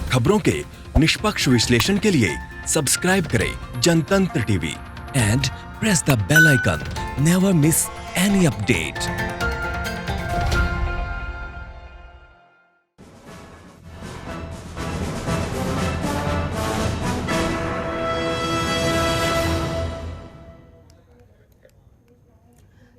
खबरों के निष्पक्ष विश्लेषण के लिए सब्सक्राइब करें Jantantra TV and press the bell icon. Never miss any update.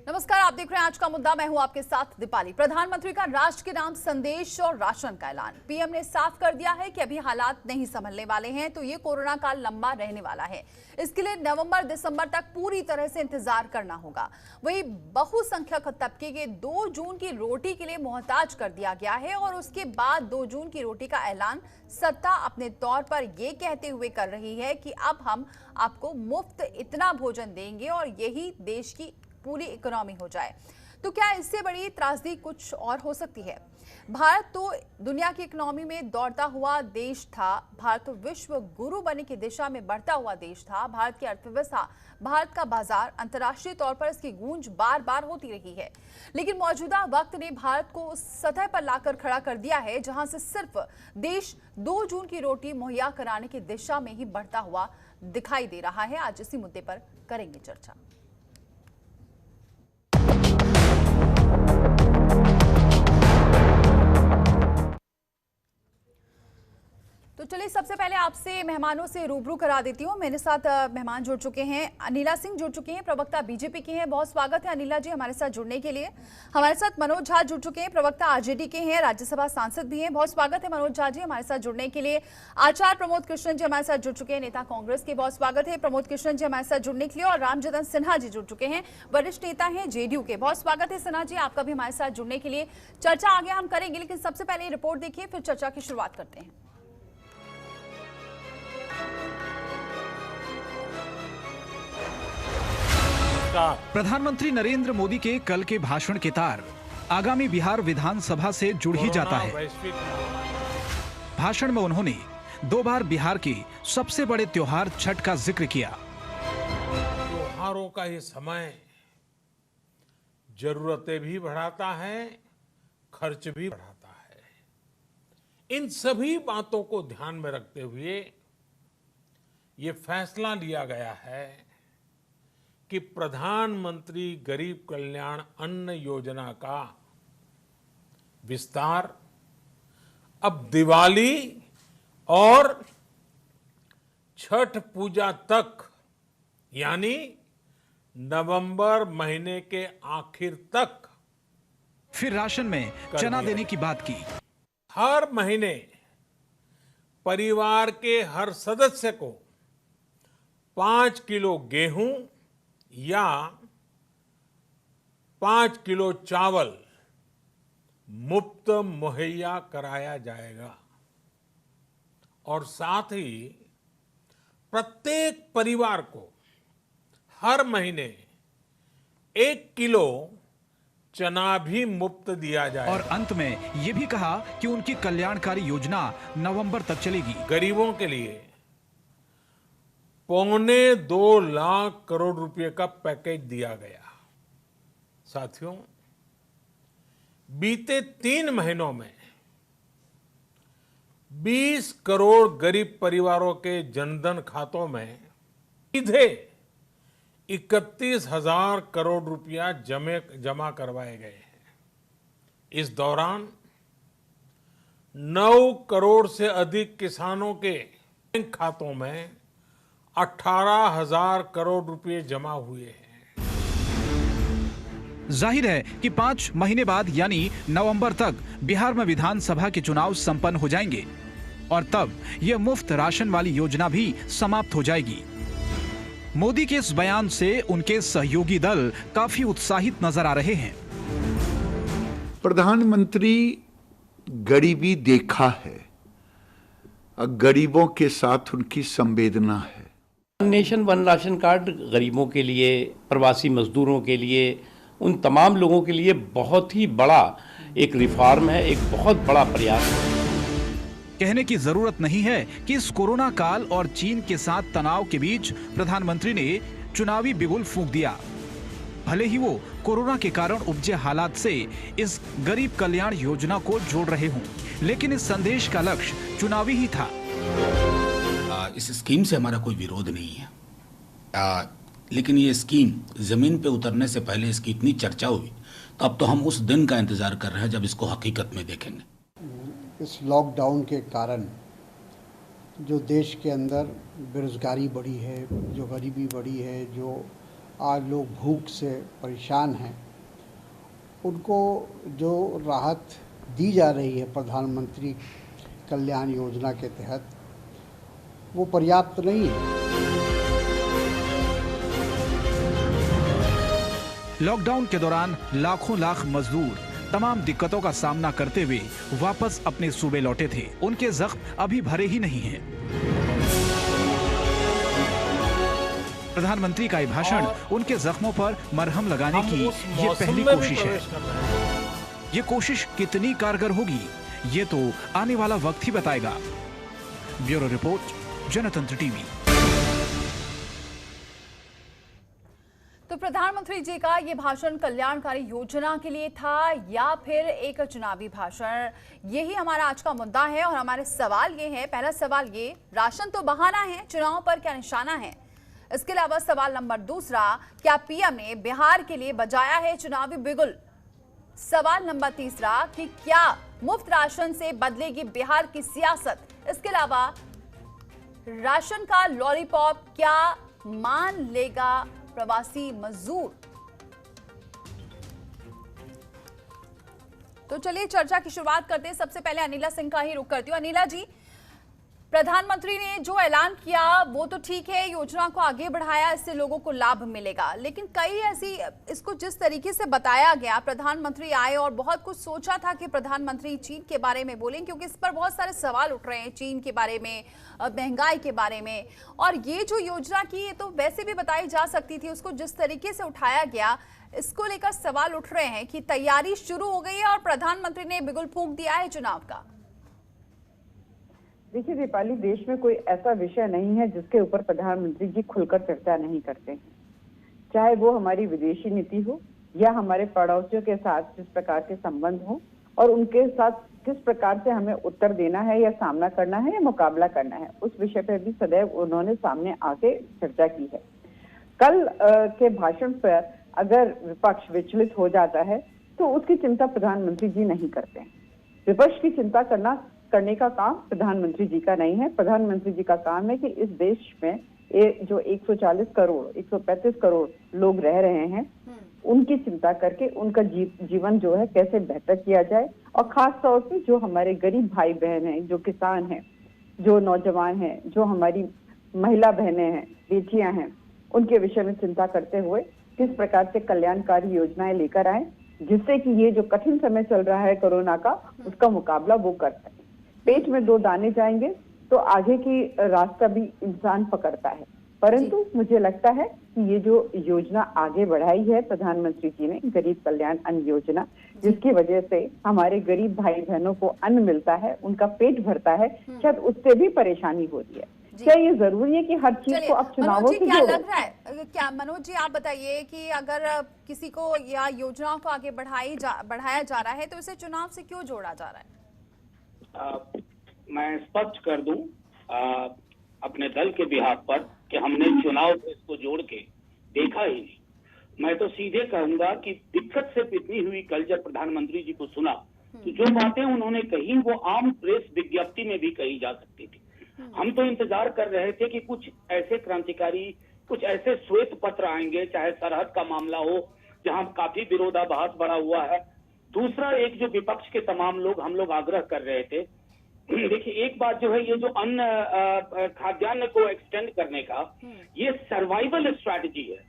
नमस्कार, आप देख रहे हैं आज का मुद्दा। मैं हूं आपके साथ दीपाली। प्रधानमंत्री का राष्ट्र के नाम संदेश और राशन का ऐलान। पीएम ने साफ कर दिया है कि अभी हालात नहीं संभलने वाले हैं, तो ये कोरोना काल लंबा रहने वाला है। इसके लिए नवंबर दिसंबर तक पूरी तरह से इंतजार करना होगा। वही बहुसंख्यक तबके के 2 जून की रोटी के लिए मोहताज कर दिया गया है और उसके बाद 2 जून की रोटी का ऐलान सत्ता अपने तौर पर यह कहते हुए कर रही है कि अब हम आपको मुफ्त इतना भोजन देंगे और यही देश की पूरी इकोनॉमी हो जाए। तो क्या इससे बड़ी त्रासदी कुछ और हो सकती है? भारत तो दुनिया की इकोनॉमी में दौड़ता हुआ देश था। भारत तो विश्व गुरु बनने की दिशा में बढ़ता हुआ देश था। भारत की अर्थव्यवस्था, भारत का बाजार, अंतर्राष्ट्रीय तौर पर इसकी गूंज बार बार होती रही है। लेकिन मौजूदा वक्त ने भारत को उस सतह पर लाकर खड़ा कर दिया है जहां से सिर्फ देश 2 जून की रोटी मुहैया कराने की दिशा में ही बढ़ता हुआ दिखाई दे रहा है। आज इसी मुद्दे पर करेंगे चर्चा। तो चलिए सबसे पहले आपसे मेहमानों से रूबरू करा देती हूँ। मेरे साथ मेहमान जुड़ चुके हैं। अनिला सिंह जुड़ चुकी हैं, प्रवक्ता बीजेपी की हैं। बहुत स्वागत है अनिला जी हमारे साथ जुड़ने के लिए। हमारे साथ मनोज झा जुड़ चुके हैं, प्रवक्ता आरजेडी के हैं, राज्यसभा सांसद भी हैं। बहुत स्वागत है मनोज झा जी हमारे साथ जुड़ने के लिए। आचार्य प्रमोद कृष्णन जी हमारे साथ जुड़ चुके हैं, नेता कांग्रेस के। बहुत स्वागत है प्रमोद कृष्णन जी हमारे साथ जुड़ने के लिए। और रामजदन सिन्हा जी जुड़ चुके हैं, वरिष्ठ नेता हैं जेडीयू के। बहुत स्वागत है सिन्हा जी, आपका भी हमारे साथ जुड़ने के लिए। चर्चा आगे हम करेंगे, लेकिन सबसे पहले रिपोर्ट देखिए, फिर चर्चा की शुरुआत करते हैं। प्रधानमंत्री नरेंद्र मोदी के कल के भाषण के तार आगामी बिहार विधानसभा से जुड़ ही जाता है। भाषण में उन्होंने 2 बार बिहार के सबसे बड़े त्योहार छठ का जिक्र किया। त्योहारों का ये समय जरूरतें भी बढ़ाता है, खर्च भी बढ़ाता है। इन सभी बातों को ध्यान में रखते हुए ये फैसला लिया गया है कि प्रधानमंत्री गरीब कल्याण अन्न योजना का विस्तार अब दिवाली और छठ पूजा तक, यानी नवंबर महीने के आखिर तक। फिर राशन में चना देने की बात की। हर महीने परिवार के हर सदस्य को 5 किलो गेहूं या 5 किलो चावल मुफ्त मुहैया कराया जाएगा। और साथ ही प्रत्येक परिवार को हर महीने 1 किलो चना भी मुफ्त दिया जाएगा। और अंत में ये भी कहा कि उनकी कल्याणकारी योजना नवंबर तक चलेगी। गरीबों के लिए 2.25 लाख करोड़ रुपए का पैकेज दिया गया। साथियों, बीते 3 महीनों में 20 करोड़ गरीब परिवारों के जनधन खातों में सीधे 31,000 करोड़ रुपया जमा करवाए गए हैं। इस दौरान 9 करोड़ से अधिक किसानों के बैंक खातों में 18,000 करोड़ रुपए जमा हुए हैं। जाहिर है कि 5 महीने बाद यानी नवंबर तक बिहार में विधानसभा के चुनाव संपन्न हो जाएंगे और तब यह मुफ्त राशन वाली योजना भी समाप्त हो जाएगी। मोदी के इस बयान से उनके सहयोगी दल काफी उत्साहित नजर आ रहे हैं। प्रधानमंत्री गरीबी देखा है, गरीबों के साथ उनकी संवेदना है। नेशन वन राशन कार्ड गरीबों के लिए, प्रवासी मजदूरों के लिए, उन तमाम लोगों के लिए बहुत ही बड़ा एक रिफॉर्म है, एक बहुत बड़ा प्रयास है। कहने की जरूरत नहीं है कि इस कोरोना काल और चीन के साथ तनाव के बीच प्रधानमंत्री ने चुनावी बिगुल फूंक दिया। भले ही वो कोरोना के कारण उपजे हालात से इस गरीब कल्याण योजना को जोड़ रहे हों, लेकिन इस संदेश का लक्ष्य चुनावी ही था। इस स्कीम से हमारा कोई विरोध नहीं है, लेकिन ये स्कीम जमीन पे उतरने से पहले इसकी इतनी चर्चा हुई, तो अब तो हम उस दिन का इंतजार कर रहे हैं जब इसको हकीकत में देखेंगे। इस लॉकडाउन के कारण जो देश के अंदर बेरोजगारी बढ़ी है, जो गरीबी बढ़ी है, जो आज लोग भूख से परेशान हैं, उनको जो राहत दी जा रही है प्रधानमंत्री कल्याण योजना के तहत, वो पर्याप्त नहीं है। लॉकडाउन के दौरान लाखों लाख मजदूर तमाम दिक्कतों का सामना करते हुए वापस अपने सूबे लौटे थे। उनके जख्म अभी भरे ही नहीं हैं। प्रधानमंत्री का ये भाषण उनके जख्मों पर मरहम लगाने की ये पहली कोशिश है। ये कोशिश कितनी कारगर होगी, ये तो आने वाला वक्त ही बताएगा। ब्यूरो रिपोर्ट, जनतंत्र टीवी। तो प्रधानमंत्री जी का ये भाषण कल्याणकारी योजना के लिए था या फिर एक चुनावी भाषण, यही हमारा आज का मुद्दा है। और हमारे सवाल ये है, पहला सवाल ये, राशन तो बहाना है, चुनाव पर क्या निशाना है? इसके अलावा सवाल नंबर दूसरा, क्या पीएम ने बिहार के लिए बजाया है चुनावी बिगुल? सवाल नंबर तीसरा कि क्या मुफ्त राशन से बदलेगी बिहार की सियासत? इसके अलावा राशन का लॉलीपॉप क्या मान लेगा प्रवासी मजदूर? तो चलिए चर्चा की शुरुआत करते हैं। सबसे पहले अनिला सिंह का ही रुख करती हूँ। अनिला जी, प्रधानमंत्री ने जो ऐलान किया वो तो ठीक है, योजना को आगे बढ़ाया, इससे लोगों को लाभ मिलेगा, लेकिन कई ऐसी, इसको जिस तरीके से बताया गया, प्रधानमंत्री आए और बहुत कुछ सोचा था कि प्रधानमंत्री चीन के बारे में बोलें, क्योंकि इस पर बहुत सारे सवाल उठ रहे हैं, चीन के बारे में, महंगाई के बारे में। और ये जो योजना की, ये तो वैसे भी बताई जा सकती थी, उसको जिस तरीके से उठाया गया, इसको लेकर सवाल उठ रहे हैं कि तैयारी शुरू हो गई है और प्रधानमंत्री ने बिगुल फूंक दिया है चुनाव का। देखिए दीपाली, देश में कोई ऐसा विषय नहीं है जिसके ऊपर प्रधानमंत्री जी खुलकर चर्चा नहीं करते हैं, चाहे वो हमारी विदेशी नीति हो या हमारे पड़ोसियों के साथ जिस प्रकार के संबंध हो और उनके साथ किस प्रकार से हमें उत्तर देना है या सामना करना है या मुकाबला करना है, उस विषय पर भी सदैव उन्होंने सामने आके चर्चा की है। कल के भाषण पर अगर विपक्ष विचलित हो जाता है तो उसकी चिंता प्रधानमंत्री जी नहीं करते हैं। विपक्ष की चिंता करने का काम प्रधानमंत्री जी का नहीं है। प्रधानमंत्री जी का काम है कि इस देश में जो 140 करोड़ 135 करोड़ लोग रह रहे हैं, उनकी चिंता करके उनका जीवन जो है कैसे बेहतर किया जाए, और खास तौर पे जो हमारे गरीब भाई बहन हैं, जो किसान हैं, जो नौजवान हैं, जो हमारी महिला बहनें हैं, बेटियां हैं, उनके विषय में चिंता करते हुए किस प्रकार से कल्याणकारी योजनाएं लेकर आए, जिससे कि ये जो कठिन समय चल रहा है कोरोना का, उसका मुकाबला वो कर सके। पेट में 2 दाने जाएंगे तो आगे की रास्ता भी इंसान पकड़ता है, परंतु मुझे लगता है कि ये जो योजना आगे बढ़ाई है प्रधानमंत्री जी ने, गरीब कल्याण अन्न योजना, जिसकी वजह से हमारे गरीब भाई बहनों को अन्न मिलता है, उनका पेट भरता है, शायद उससे भी परेशानी हो रही है। क्या ये जरूरी है कि हर चीज को अब चुनावों से क्या लग रहा है, क्या मनोज जी आप बताइए कि अगर किसी को या योजनाओं को आगे बढ़ाया जा रहा है तो इसे चुनाव से क्यों जोड़ा जा रहा है? मैं स्पष्ट कर दूं अपने दल के बिहाफ पर कि हमने चुनाव से इसको जोड़ के देखा ही नहीं। मैं तो सीधे कहूंगा कि दिक्कत सिर्फ इतनी हुई कल जब प्रधानमंत्री जी को सुना तो जो बातें उन्होंने कही वो आम प्रेस विज्ञप्ति में भी कही जा सकती थी। हम तो इंतजार कर रहे थे कि कुछ ऐसे क्रांतिकारी, कुछ ऐसे श्वेत पत्र आएंगे, चाहे सरहद का मामला हो जहां काफी विरोधाभास बढ़ा हुआ है। दूसरा, एक जो विपक्ष के तमाम लोग, हम लोग आग्रह कर रहे थे, देखिए एक बात जो है, ये जो अन्न खाद्यान्न को एक्सटेंड करने का ये सर्वाइवल स्ट्रैटेजी है,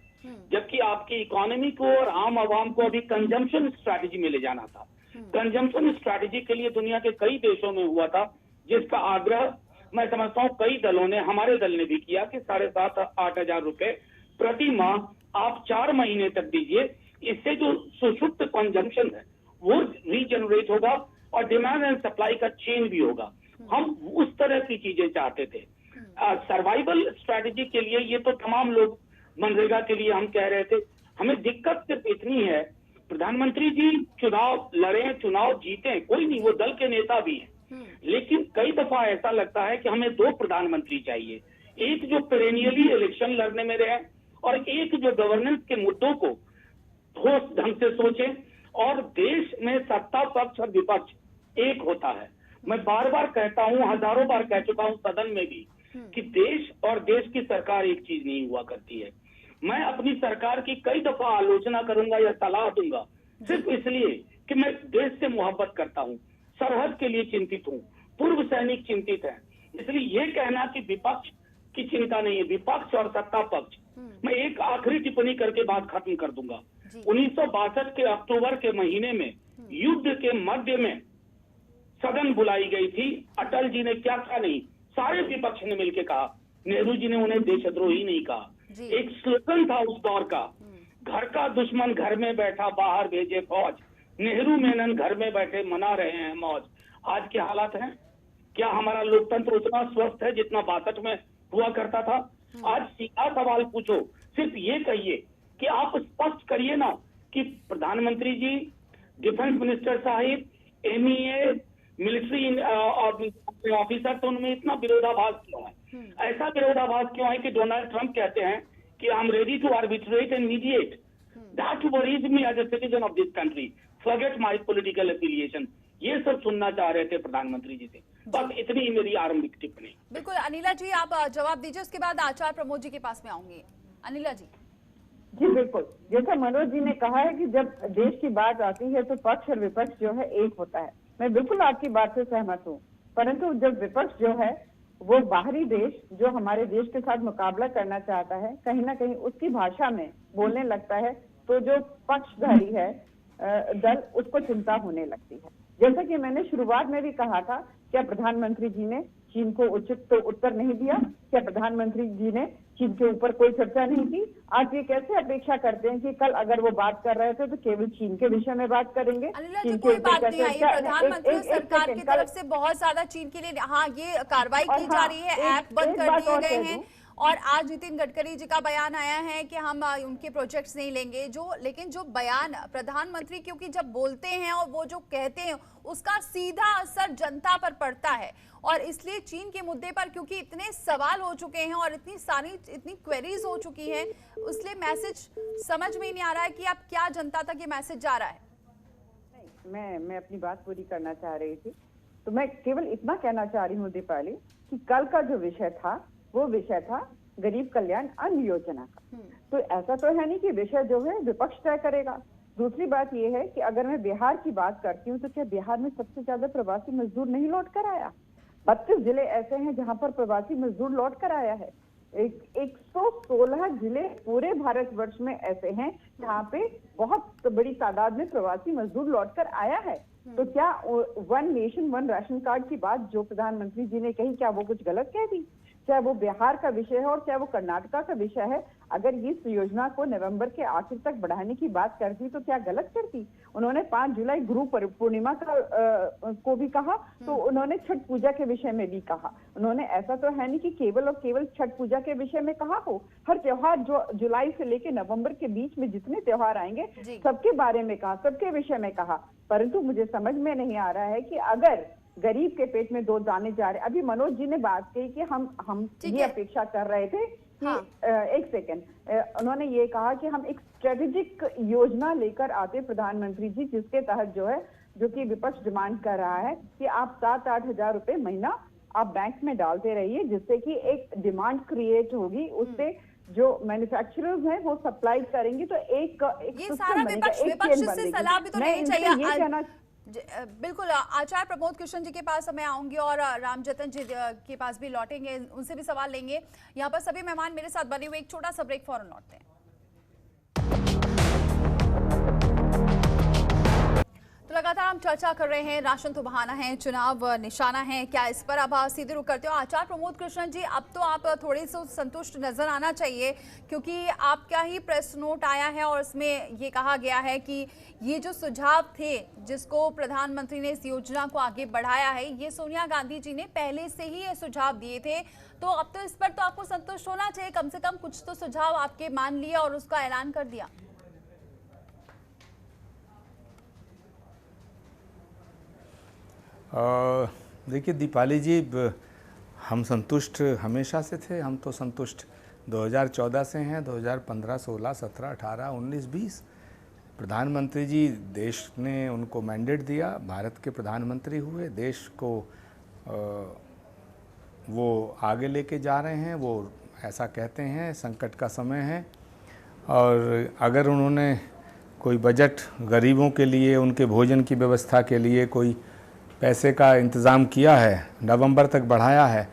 जबकि आपकी इकोनॉमी को और आम आवाम को अभी कंजम्पशन स्ट्रैटेजी में ले जाना था। कंजम्पशन स्ट्रैटेजी के लिए दुनिया के कई देशों में हुआ था, जिसका आग्रह मैं समझता हूँ कई दलों ने, हमारे दल ने भी किया कि 7,500-8 हजार रुपए प्रति माह आप 4 महीने तक दीजिए। इससे जो सुषुप्त कंजम्पशन है वो रीजनरेट होगा और डिमांड एंड सप्लाई का चेन भी होगा। हम उस तरह की चीजें चाहते थे। सर्वाइवल स्ट्रैटेजी के लिए ये तो तमाम लोग, मनरेगा के लिए हम कह रहे थे। हमें दिक्कत सिर्फ इतनी है, प्रधानमंत्री जी चुनाव लड़े, चुनाव जीते, कोई नहीं, वो दल के नेता भी हैं, लेकिन कई दफा ऐसा लगता है कि हमें दो प्रधानमंत्री चाहिए, एक जो पेरेनियली इलेक्शन लड़ने में रहे और एक जो गवर्नेंस के मुद्दों को ठोस ढंग से सोचे। और देश में सत्ता पक्ष और विपक्ष एक होता है। मैं बार बार कहता हूं, हजारों बार कह चुका हूं सदन में भी, कि देश और देश की सरकार एक चीज नहीं हुआ करती है। मैं अपनी सरकार की कई दफा आलोचना करूंगा या सलाह दूंगा सिर्फ इसलिए कि मैं देश से मोहब्बत करता हूं, सरहद के लिए चिंतित हूं, पूर्व सैनिक चिंतित हैं। इसलिए ये कहना कि विपक्ष की चिंता नहीं है, विपक्ष और सत्ता पक्ष। मैं एक आखिरी टिप्पणी करके बात खत्म कर दूंगा। 1962 के अक्टूबर के महीने में युद्ध के मध्य में सदन बुलाई गई थी। अटल जी ने क्या कहा? नहीं, सारे विपक्ष ने मिलकर कहा। नेहरू जी ने उन्हें देशद्रोही नहीं कहा। एक स्लोगन था उस दौर का, घर का दुश्मन घर में बैठा बाहर भेजे फौज, नेहरू मेनन घर में बैठे मना रहे हैं मौज। आज के हालात हैं? क्या हमारा लोकतंत्र उतना स्वस्थ है जितना 62 में हुआ करता था? आज सीधा सवाल पूछो, सिर्फ ये कहिए कि आप स्पष्ट करिए ना कि प्रधानमंत्री जी, डिफेंस मिनिस्टर साहिब, MEA, मिलिट्री ऑफिसर, तो उनमें इतना विरोधाभास क्यों है? ऐसा विरोधाभास क्यों है कि डोनाल्ड ट्रंप कहते हैं कि I am ready to arbitrate and mediate, that worries me as a citizen of this country, forget my political affiliation. ये सब सुनना चाह रहे थे प्रधानमंत्री जी से। बस इतनी ही मेरी आरंभिक टिप्पणी। बिल्कुल अनिला जी, आप जवाब दीजिए, उसके बाद आचार्य प्रमोद जी के पास में आऊंगी। अनिला जी। जी बिल्कुल, जैसा मनोज जी ने कहा है कि जब देश की बात आती है तो पक्ष और विपक्ष जो है एक होता है। मैं बिल्कुल आपकी बात से सहमत हूँ, परंतु जब विपक्ष जो है वो बाहरी देश जो हमारे देश के साथ मुकाबला करना चाहता है, कहीं ना कहीं उसकी भाषा में बोलने लगता है, तो जो पक्षधारी है दल, उसको चिंता होने लगती है। जैसा कि मैंने शुरुआत में भी कहा था, क्या प्रधानमंत्री जी ने चीन को उचित तो उत्तर नहीं दिया? क्या प्रधानमंत्री जी ने चीन के ऊपर कोई चर्चा नहीं की? आप ये कैसे अपेक्षा करते हैं कि कल अगर वो बात कर रहे थे तो केवल चीन के विषय में बात करेंगे? अनिला जी, कोई बात नहीं आई, प्रधानमंत्री सरकार की तरफ से बहुत ज्यादा चीन के लिए ये कार्रवाई की जा रही है, ऐप बंद कर दिए गए हैं। और आज नितिन गडकरी जी का बयान आया है कि हम उनके प्रोजेक्ट्स नहीं लेंगे, लेकिन जो बयान प्रधानमंत्री क्योंकि जब बोलते हैं और वो जो कहते हैं उसका सीधा असर जनता पर पड़ता है, और इसलिए चीन के मुद्दे पर क्योंकि इतने सवाल हो चुके हैं और इतनी क्वेरीज हो चुकी हैं, इसलिए मैसेज समझ में ही नहीं आ रहा है कि आप क्या जनता तक ये मैसेज जा रहा है। मैं अपनी बात पूरी करना चाह रही थी, तो मैं केवल इतना कहना चाह रही हूँ दीपाली कि कल का जो विषय था वो विषय था गरीब कल्याण अन्न योजना का। तो ऐसा तो है नहीं कि विषय जो है विपक्ष तय करेगा। दूसरी बात ये है कि अगर मैं बिहार की बात करती हूँ तो क्या बिहार में सबसे ज्यादा प्रवासी मजदूर नहीं लौट कर आया? 32 जिले ऐसे हैं जहां पर प्रवासी मजदूर लौट कर आया है। 116 जिले पूरे भारतवर्ष में ऐसे हैं जहाँ पे बहुत बड़ी तादाद में प्रवासी मजदूर लौट कर आया है। तो क्या one nation one ration card की बात जो प्रधानमंत्री जी ने कही, क्या वो कुछ गलत कह दी? चाहे वो बिहार का विषय है और चाहे वो कर्नाटका का विषय है, अगर इस योजना को नवंबर के आखिर तक बढ़ाने की बात करती तो क्या गलत करती? उन्होंने 5 जुलाई गुरु पूर्णिमा को भी कहा, तो उन्होंने छठ पूजा के विषय में भी कहा। उन्होंने ऐसा तो है नहीं कि केवल और केवल छठ पूजा के विषय में कहा हो। हर त्योहार जो जुलाई से लेकर नवंबर के बीच में जितने त्योहार आएंगे सबके बारे में कहा, सबके विषय में कहा। परंतु मुझे समझ में नहीं आ रहा है कि अगर गरीब के पेट में 2 दाने जा रहे, अभी मनोज जी ने बात कही कि हम ये अपेक्षा कर रहे थे कि एक सेकेंड, उन्होंने ये कहा कि हम एक स्ट्रेटेजिक योजना लेकर आते प्रधानमंत्री जी, जिसके तहत जो कि विपक्ष डिमांड कर रहा है कि आप 7-8 हजार रुपए महीना आप बैंक में डालते रहिए, जिससे कि एक डिमांड क्रिएट होगी, उससे जो मैन्युफैक्चरर्स हैं वो सप्लाई करेंगे, तो एक ये सारा विपक्ष से सलाह भी तो नहीं चाहिए। बिल्कुल, आचार्य प्रमोद कृष्ण जी के पास मैं आऊंगी और राम जतन जी के पास भी लौटेंगे, उनसे भी सवाल लेंगे। यहाँ पर सभी मेहमान मेरे साथ बने हुए, एक छोटा सा ब्रेक, फौरन लौटते हैं। तो लगातार हम चर्चा कर रहे हैं, राशन तो बहाना है, चुनाव निशाना है, क्या इस पर अब सीधे रुक करते हो? आचार्य प्रमोद कृष्ण जी, अब तो आप थोड़े से संतुष्ट नजर आना चाहिए, क्योंकि आपका ही प्रेस नोट आया है और इसमें ये कहा गया है कि ये जो सुझाव थे जिसको प्रधानमंत्री ने इस योजना को आगे बढ़ाया है, ये सोनिया गांधी जी ने पहले से ही ये सुझाव दिए थे। तो अब तो इस पर तो आपको संतुष्ट होना चाहिए, कम से कम कुछ तो सुझाव आपके मान लिए और उसका ऐलान कर दिया। देखिए दीपाली जी, हम संतुष्ट हमेशा से थे। हम तो संतुष्ट 2014 से हैं, 2015, 16, 17, 18, 19, 20 प्रधानमंत्री जी, देश ने उनको मैंडेट दिया, भारत के प्रधानमंत्री हुए, देश को वो आगे लेके जा रहे हैं। वो ऐसा कहते हैं संकट का समय है, और अगर उन्होंने कोई बजट गरीबों के लिए, उनके भोजन की व्यवस्था के लिए कोई पैसे का इंतज़ाम किया है, नवंबर तक बढ़ाया है,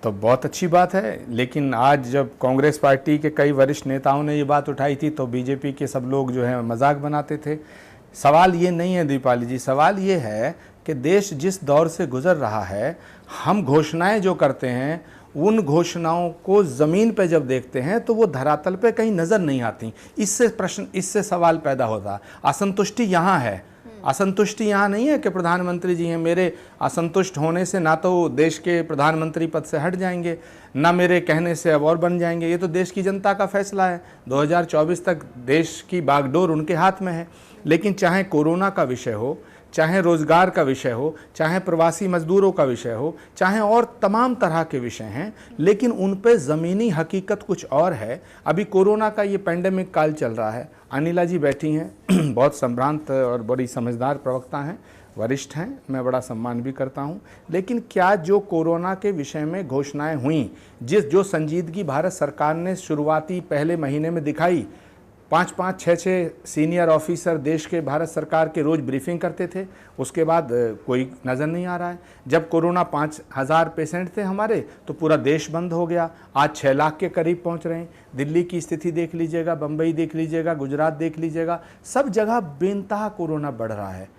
तो बहुत अच्छी बात है। लेकिन आज जब कांग्रेस पार्टी के कई वरिष्ठ नेताओं ने ये बात उठाई थी तो बीजेपी के सब लोग जो है मजाक बनाते थे। सवाल ये नहीं है दीपाली जी, सवाल ये है कि देश जिस दौर से गुजर रहा है, हम घोषणाएं जो करते हैं उन घोषणाओं को ज़मीन पे जब देखते हैं तो वो धरातल पे कहीं नज़र नहीं आती। इससे सवाल पैदा होता। असंतुष्टि यहाँ है, असंतुष्टि यहाँ नहीं है कि प्रधानमंत्री जी हैं। मेरे असंतुष्ट होने से ना तो देश के प्रधानमंत्री पद से हट जाएंगे, ना मेरे कहने से अब और बन जाएंगे। ये तो देश की जनता का फैसला है। 2024 तक देश की बागडोर उनके हाथ में है। लेकिन चाहे कोरोना का विषय हो, चाहे रोज़गार का विषय हो, चाहे प्रवासी मजदूरों का विषय हो, चाहे और तमाम तरह के विषय हैं, लेकिन उन पे ज़मीनी हकीकत कुछ और है। अभी कोरोना का ये पेंडेमिक काल चल रहा है। अनिला जी बैठी हैं, बहुत संभ्रांत और बड़ी समझदार प्रवक्ता हैं, वरिष्ठ हैं, मैं बड़ा सम्मान भी करता हूं। लेकिन क्या जो कोरोना के विषय में घोषणाएं हुई, जो संजीदगी भारत सरकार ने शुरुआती पहले महीने में दिखाई, 5-5, 6-6 सीनियर ऑफिसर देश के भारत सरकार के रोज़ ब्रीफिंग करते थे, उसके बाद कोई नज़र नहीं आ रहा है। जब कोरोना 5,000 पेशेंट थे हमारे तो पूरा देश बंद हो गया। आज 6 लाख के करीब पहुंच रहे हैं। दिल्ली की स्थिति देख लीजिएगा, बम्बई देख लीजिएगा, गुजरात देख लीजिएगा, सब जगह बेनतहा कोरोना बढ़ रहा है।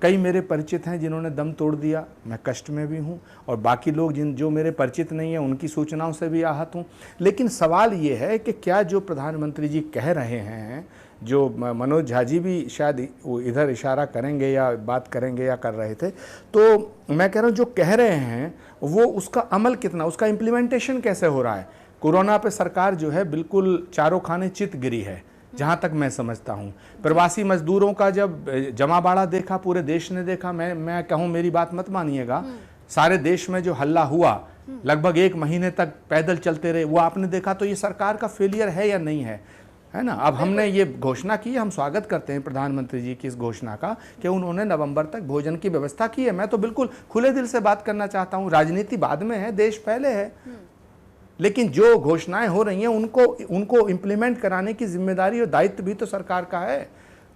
कई मेरे परिचित हैं जिन्होंने दम तोड़ दिया, मैं कष्ट में भी हूं, और बाकी लोग जो मेरे परिचित नहीं हैं उनकी सूचनाओं से भी आहत हूं। लेकिन सवाल ये है कि क्या जो प्रधानमंत्री जी कह रहे हैं, जो मनोज झा जी भी शायद इधर इशारा करेंगे या बात करेंगे या कर रहे थे, तो मैं कह रहा हूँ जो कह रहे हैं वो उसका अमल कितना, उसका इम्प्लीमेंटेशन कैसे हो रहा है। कोरोना पे सरकार जो है बिल्कुल चारों खाने चित गिरी है, जहाँ तक मैं समझता हूँ। प्रवासी मजदूरों का जब जमाबाड़ा देखा, पूरे देश ने देखा, मैं कहूँ, मेरी बात मत मानिएगा, सारे देश में जो हल्ला हुआ, लगभग 1 महीने तक पैदल चलते रहे, वो आपने देखा। तो ये सरकार का फेलियर है या नहीं है ना। अब हमने ये घोषणा की, हम स्वागत करते हैं प्रधानमंत्री जी की इस घोषणा का कि उन्होंने नवंबर तक भोजन की व्यवस्था की है। मैं तो बिल्कुल खुले दिल से बात करना चाहता हूँ। राजनीति बाद में है, देश पहले है। लेकिन जो घोषणाएं हो रही हैं उनको इम्प्लीमेंट कराने की जिम्मेदारी और दायित्व भी तो सरकार का है।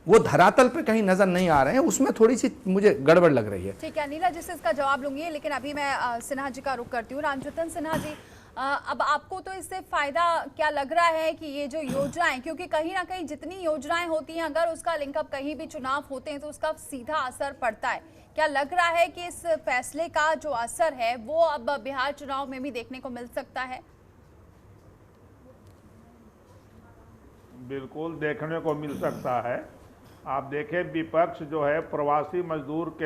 वो धरातल पे कहीं नजर नहीं आ रहे हैं, उसमें थोड़ी सी मुझे गड़बड़ लग रही है। ठीक है नीला जी से इसका जवाब लूंगी, लेकिन अभी मैं सिन्हा जी का रुख करती हूँ। रामजतन सिन्हा जी, अब आपको तो इससे फायदा क्या लग रहा है कि ये जो योजनाएं, क्योंकि कहीं ना कहीं जितनी योजनाएं होती हैं अगर उसका लिंकअप कहीं भी चुनाव होते हैं तो उसका सीधा असर पड़ता है। क्या लग रहा है कि इस फैसले का जो असर है वो अब बिहार चुनाव में भी देखने को मिल सकता है? बिल्कुल देखने को मिल सकता है। आप देखें, विपक्ष जो है प्रवासी मजदूर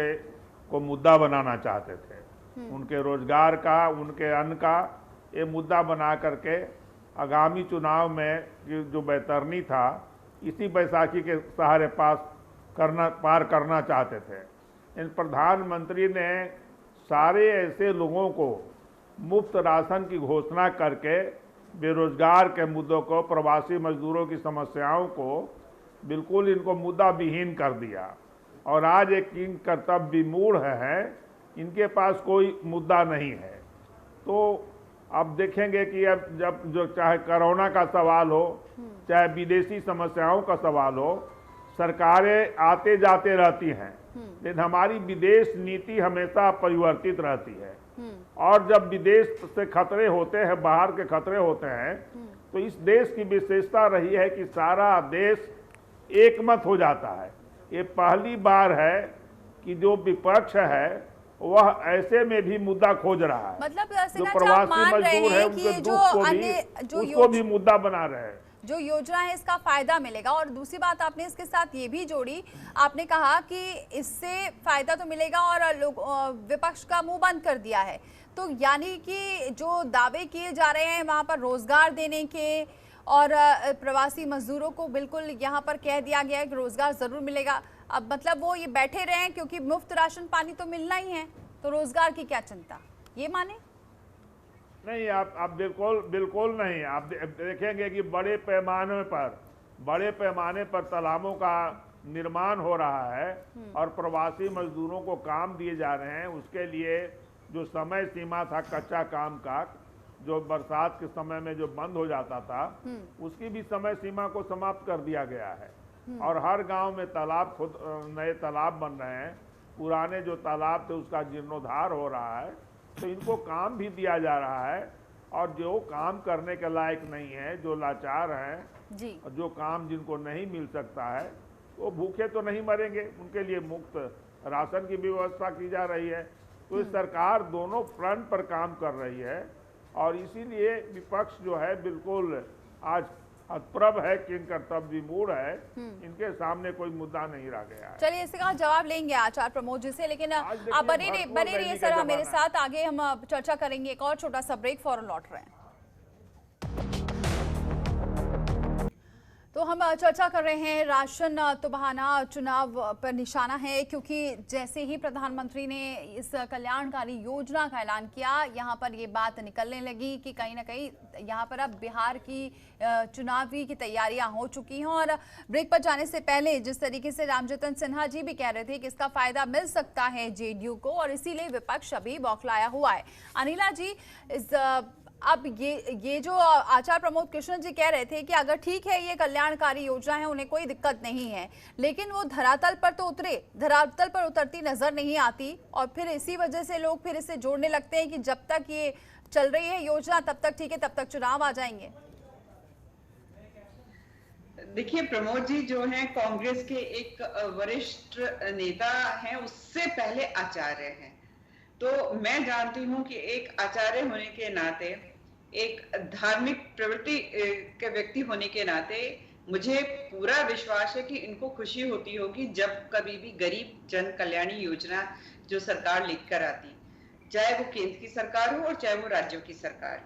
को मुद्दा बनाना चाहते थे, उनके रोजगार का, उनके अन्न का ये मुद्दा बना करके आगामी चुनाव में जो बैतरनी था इसी बैसाखी के सहारे पार करना चाहते थे। इन प्रधानमंत्री ने सारे ऐसे लोगों को मुफ्त राशन की घोषणा करके बेरोजगार के मुद्दों को, प्रवासी मजदूरों की समस्याओं को बिल्कुल इनको मुद्दा विहीन कर दिया। और आज एक कर्तव्य विमूढ़ है, इनके पास कोई मुद्दा नहीं है। तो अब देखेंगे कि अब जब जो चाहे कोरोना का सवाल हो, चाहे विदेशी समस्याओं का सवाल हो, सरकारें आते जाते रहती हैं, लेकिन हमारी विदेश नीति हमेशा परिवर्तित रहती है। और जब विदेश से खतरे होते हैं, बाहर के खतरे होते हैं, तो इस देश की विशेषता रही है कि सारा देश एकमत हो जाता है। ये पहली बार है कि जो विपक्ष है वह ऐसे में भी मुद्दा खोज रहा है। मतलब जो प्रवासी मजदूर है उनके दुख को भी मुद्दा बना रहे हैं। जो योजना है इसका फायदा मिलेगा। और दूसरी बात आपने इसके साथ ये भी जोड़ी, आपने कहा कि इससे फायदा तो मिलेगा और लोग विपक्ष का मुंह बंद कर दिया है। तो यानी कि जो दावे किए जा रहे हैं वहां पर रोजगार देने के और प्रवासी मजदूरों को बिल्कुल यहाँ पर कह दिया गया है कि रोजगार जरूर मिलेगा। अब मतलब वो ये बैठे रहे क्योंकि मुफ्त राशन पानी तो मिलना ही है। तो रोजगार की क्या चिंता, ये माने? नहीं, आप बिल्कुल नहीं। आप देखेंगे कि बड़े पैमाने पर तालाबों का निर्माण हो रहा है और प्रवासी मजदूरों को काम दिए जा रहे हैं। उसके लिए जो समय सीमा था कच्चा काम का, जो बरसात के समय में जो बंद हो जाता था, उसकी भी समय सीमा को समाप्त कर दिया गया है। और हर गांव में तालाब, खुद नए तालाब बन रहे हैं। पुराने जो तालाब थे उसका जीर्णोद्धार हो रहा है। तो इनको काम भी दिया जा रहा है। और जो काम करने के लायक नहीं है, जो लाचार हैं, जो काम जिनको नहीं मिल सकता है, वो भूखे तो नहीं मरेंगे, उनके लिए मुफ्त राशन की व्यवस्था की जा रही है। तो इस सरकार दोनों फ्रंट पर काम कर रही है और इसीलिए विपक्ष जो है बिल्कुल आज हतप्रभ है, किंग कर्तव्य विमूढ़ है। इनके सामने कोई मुद्दा नहीं रह गया है। चलिए इसका जवाब लेंगे आचार्य प्रमोद जी से, लेकिन आप बने रहिए सर, हम मेरे साथ आगे हम चर्चा करेंगे। एक और छोटा सा ब्रेक, फौरन लौट रहे हैं। तो हम चर्चा कर रहे हैं राशन तो बहाना चुनाव पर निशाना है, क्योंकि जैसे ही प्रधानमंत्री ने इस कल्याणकारी योजना का ऐलान किया, यहाँ पर ये बात निकलने लगी कि कहीं ना कहीं यहाँ पर अब बिहार की चुनावी की तैयारियां हो चुकी हैं। और ब्रेक पर जाने से पहले जिस तरीके से रामजतन सिन्हा जी भी कह रहे थे कि इसका फायदा मिल सकता है जेडीयू को, और इसीलिए विपक्ष अभी बौखलाया हुआ है। अनिला जी, अब ये जो आचार्य प्रमोद कृष्ण जी कह रहे थे कि अगर ठीक है ये कल्याणकारी योजना है, उन्हें कोई दिक्कत नहीं है, लेकिन वो धरातल पर तो धरातल पर उतरती नजर नहीं आती, और फिर इसी वजह से लोग फिर इसे जोड़ने लगते हैं कि जब तक ये चल रही है योजना तब तक ठीक है, तब तक चुनाव आ जाएंगे। देखिए, प्रमोद जी जो हैं कांग्रेस के एक वरिष्ठ नेता हैं, उससे पहले आचार्य हैं। तो मैं जानती हूं कि एक आचार्य होने के नाते, एक धार्मिक प्रवृत्ति के व्यक्ति होने के नाते मुझे पूरा विश्वास है कि इनको खुशी होती होगी जब कभी भी गरीब जन कल्याणी योजना जो सरकार लेकर आती, चाहे वो केंद्र की सरकार हो और चाहे वो राज्यों की सरकार हो।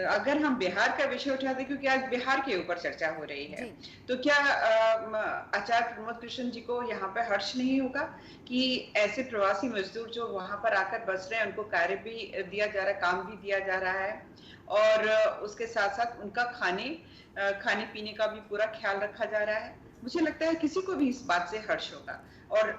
अगर हम बिहार का विषय उठाते, क्योंकि आज बिहार के ऊपर चर्चा हो रही है, तो क्या आचार्य प्रमोद कृष्ण जी को यहाँ पे हर्ष नहीं होगा कि ऐसे प्रवासी मजदूर जो वहां पर आकर बस रहे हैं, उनको कार्य भी दिया जा रहा है, काम भी दिया जा रहा है, और उसके साथ साथ उनका खाने पीने का भी पूरा ख्याल रखा जा रहा है। मुझे लगता है किसी को भी इस बात से हर्ष होगा। और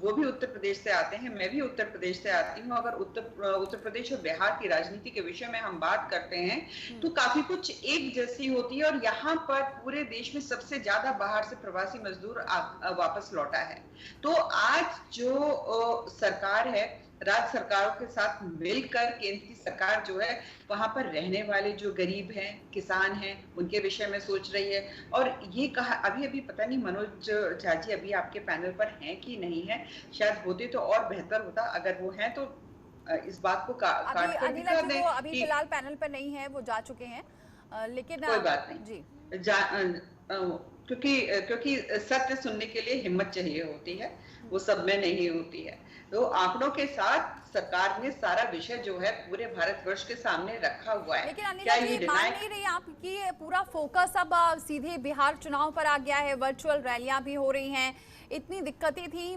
वो भी उत्तर प्रदेश से आते हैं, मैं भी उत्तर प्रदेश से आती हूँ। अगर उत्तर प्रदेश और बिहार की राजनीति के विषय में हम बात करते हैं तो काफी कुछ एक जैसी होती है, और यहाँ पर पूरे देश में सबसे ज्यादा बाहर से प्रवासी मजदूर वापस लौटा है। तो आज जो सरकार है, राज्य सरकारों के साथ मिलकर केंद्र की सरकार जो है वहां पर रहने वाले जो गरीब हैं, किसान हैं, उनके विषय में सोच रही है। और ये कहा अभी पता नहीं मनोज झा जी अभी आपके पैनल पर हैं कि नहीं है, शायद होते तो और बेहतर होता। अगर वो हैं तो इस बात को अनिला जी वो अभी फिलहाल पैनल पर नहीं है, वो जा चुके हैं, लेकिन कोई बात नहीं जी, क्योंकि सत्य सुनने के लिए हिम्मत चाहिए होती है, वो सब में नहीं होती है। तो आंकड़ों के साथ सरकार ने सारा विषय जो है पूरे भारतवर्ष के सामने रखा हुआ है। लेकिन अनिला जी मान नहीं रही आप कि पूरा फोकस अब सीधे बिहार चुनाव पर आ गया है, वर्चुअल रैलियां भी हो रही हैं, इतनी दिक्कतें थी,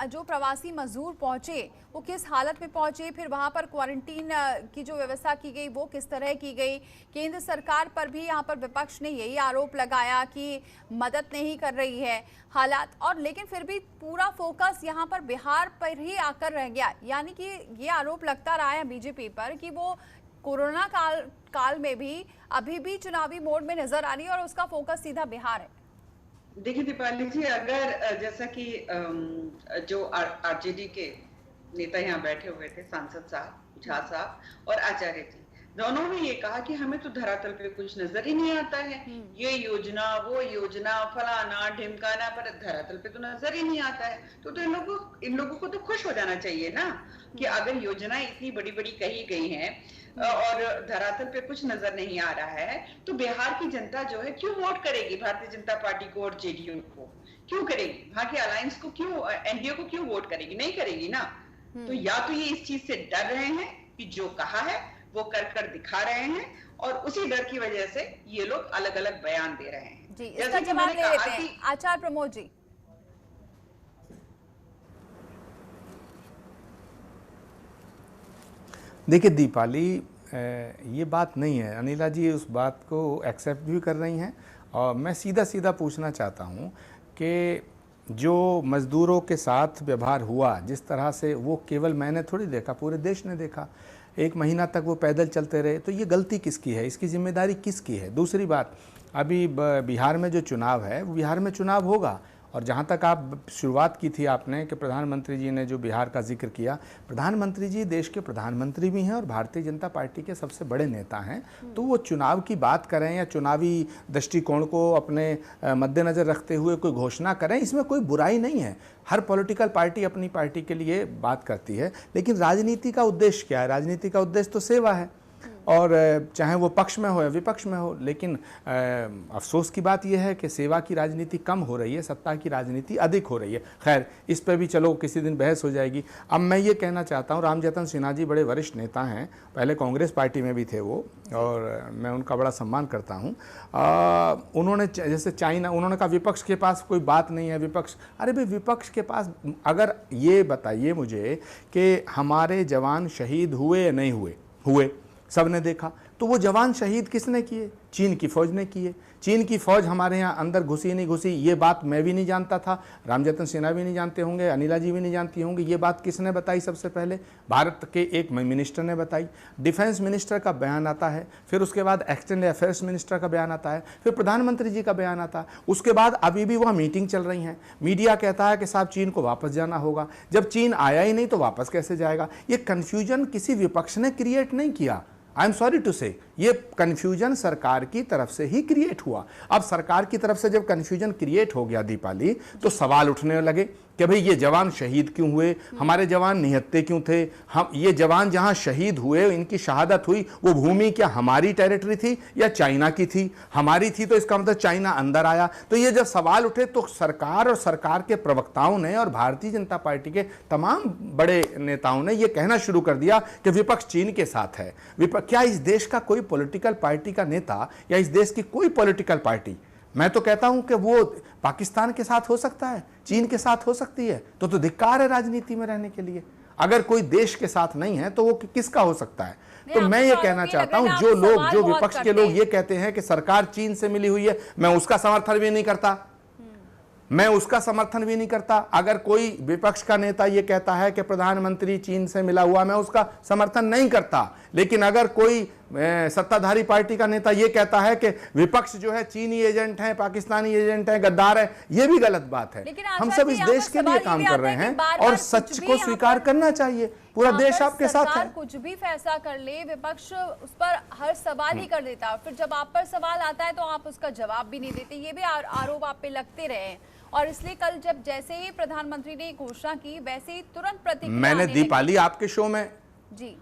जो प्रवासी मजदूर पहुंचे वो किस हालत में पहुंचे, फिर वहां पर क्वारंटीन की जो व्यवस्था की गई वो किस तरह की गई। केंद्र सरकार पर भी यहाँ पर विपक्ष ने यही आरोप लगाया कि मदद नहीं कर रही है हालात, और लेकिन फिर भी पूरा फोकस यहाँ पर बिहार पर ही आकर रह गया। यानी कि ये आरोप लगता रहा है बीजेपी पर कि वो कोरोना काल में भी अभी भी चुनावी मोड में नजर आ रही है और उसका फोकस सीधा बिहार है। देखिए दीपाली जी, अगर जैसा कि जो आरजेडी के नेता यहाँ बैठे हुए थे, सांसद साहब, झा साहब और आचार्य जी, दोनों ने ये कहा कि हमें तो धरातल पे कुछ नजर ही नहीं आता है, ये योजना वो योजना फलाना ढिमकाना, पर धरातल पे तो नजर ही नहीं आता है। तो इन लोगों को तो खुश हो जाना चाहिए ना कि अगर योजना इतनी बड़ी बड़ी कही गई है और धरातल पे कुछ नजर नहीं आ रहा है, तो बिहार की जनता जो है क्यों वोट करेगी भारतीय जनता पार्टी को और जेडीयू को? क्यों करेगी? वहां के अलायंस को क्यों, एनडीए को क्यों वोट करेगी? नहीं करेगी ना। तो या तो ये इस चीज से डर रहे हैं कि जो कहा है वो कर दिखा रहे हैं, और उसी डर की वजह से ये लोग अलग अलग बयान दे रहे हैं। जी, इसका जवाब ले लेते हैं आचार्य प्रमोद जी। देखिए दीपाली, ये बात नहीं है। अनिला जी उस बात को एक्सेप्ट भी कर रही हैं और मैं सीधा सीधा पूछना चाहता हूँ कि जो मज़दूरों के साथ व्यवहार हुआ जिस तरह से, वो केवल मैंने थोड़ी देखा, पूरे देश ने देखा। 1 महीना तक वो पैदल चलते रहे, तो ये गलती किसकी है, इसकी जिम्मेदारी किसकी है? दूसरी बात, अभी बिहार में जो चुनाव है, वो बिहार में चुनाव होगा। और जहाँ तक आप शुरुआत की थी आपने कि प्रधानमंत्री जी ने जो बिहार का जिक्र किया, प्रधानमंत्री जी देश के प्रधानमंत्री भी हैं और भारतीय जनता पार्टी के सबसे बड़े नेता हैं। तो वो चुनाव की बात करें या चुनावी दृष्टिकोण को अपने मद्देनज़र रखते हुए कोई घोषणा करें, इसमें कोई बुराई नहीं है। हर पॉलिटिकल पार्टी अपनी पार्टी के लिए बात करती है, लेकिन राजनीति का उद्देश्य क्या है? राजनीति का उद्देश्य तो सेवा है, और चाहे वो पक्ष में हो या विपक्ष में हो। लेकिन अफसोस की बात यह है कि सेवा की राजनीति कम हो रही है, सत्ता की राजनीति अधिक हो रही है। खैर, इस पर भी चलो किसी दिन बहस हो जाएगी। अब मैं ये कहना चाहता हूँ, रामजतन सिन्हा जी बड़े वरिष्ठ नेता हैं, पहले कांग्रेस पार्टी में भी थे वो, और मैं उनका बड़ा सम्मान करता हूँ। उन्होंने जैसे चाइना, उन्होंने कहा विपक्ष के पास कोई बात नहीं है, विपक्ष, अरे भाई विपक्ष के पास, अगर ये बताइए मुझे कि हमारे जवान शहीद हुए या नहीं हुए? हुए, सबने देखा। तो वो जवान शहीद किसने किए? चीन की फौज ने किए। चीन की फौज हमारे यहाँ अंदर घुसी नहीं घुसी, ये बात मैं भी नहीं जानता था, रामजतन सिन्हा भी नहीं जानते होंगे, अनिला जी भी नहीं जानती होंगी। ये बात किसने बताई? सबसे पहले भारत के एक मिनिस्टर ने बताई। डिफेंस मिनिस्टर का बयान आता है, फिर उसके बाद एक्सटर्नल अफेयर्स मिनिस्टर का बयान आता है, फिर प्रधानमंत्री जी का बयान आता है। उसके बाद अभी भी वहाँ मीटिंग चल रही है, मीडिया कहता है कि साहब चीन को वापस जाना होगा। जब चीन आया ही नहीं तो वापस कैसे जाएगा? ये कन्फ्यूजन किसी विपक्ष ने क्रिएट नहीं किया। आई एम सॉरी टू से, ये कन्फ्यूजन सरकार की तरफ से ही क्रिएट हुआ। अब सरकार की तरफ से जब कन्फ्यूजन क्रिएट हो गया दीपाली, तो सवाल उठने लगे कि भाई ये जवान शहीद क्यों हुए, हमारे जवान निहत्ते क्यों थे, हम ये जवान जहां शहीद हुए, इनकी शहादत हुई, वो भूमि क्या हमारी टेरिटरी थी या चाइना की थी? हमारी थी तो इसका मतलब चाइना अंदर आया। तो ये जब सवाल उठे तो सरकार और सरकार के प्रवक्ताओं ने और भारतीय जनता पार्टी के तमाम बड़े नेताओं ने ये कहना शुरू कर दिया कि विपक्ष चीन के साथ है। क्या इस देश का कोई पॉलिटिकल पार्टी का नेता या इस देश की कोई पॉलिटिकल पार्टी, मैं तो कहता हूं कि वो पाकिस्तान के साथ हो सकता है, चीन के साथ हो सकती है, तो धिक्कार है राजनीति में रहने के लिए। अगर कोई देश के साथ नहीं है तो वो किसका हो सकता है? तो मैं ये कहना चाहता हूं, जो लोग, जो विपक्ष के लोग ये कहते हैं कि सरकार चीन से मिली हुई है, मैं उसका समर्थन भी नहीं करता, मैं उसका समर्थन भी नहीं करता। अगर कोई विपक्ष का नेता ये कहता है कि प्रधानमंत्री चीन से मिला हुआ, मैं उसका समर्थन नहीं करता। लेकिन अगर कोई सत्ताधारी पार्टी का नेता ये कहता है कि विपक्ष जो है चीनी एजेंट है, पाकिस्तानी एजेंट है, गद्दार है, ये भी गलत बात है। हम सब इस देश के लिए काम कर रहे हैं और सच को स्वीकार करना चाहिए। पूरा देश आपके साथ है। कुछ भी फैसला कर ले, विपक्ष उस पर हर सवाल ही कर देता है, फिर जब आप पर सवाल आता है तो आप उसका जवाब भी नहीं देते। ये भी आरोप आप पे लगते रहे, और इसलिए कल जब जैसे ही प्रधानमंत्री ने घोषणा की, वैसे ही तुरंत प्रतिक्रिया मैंने दीपाली आपके शो में, जी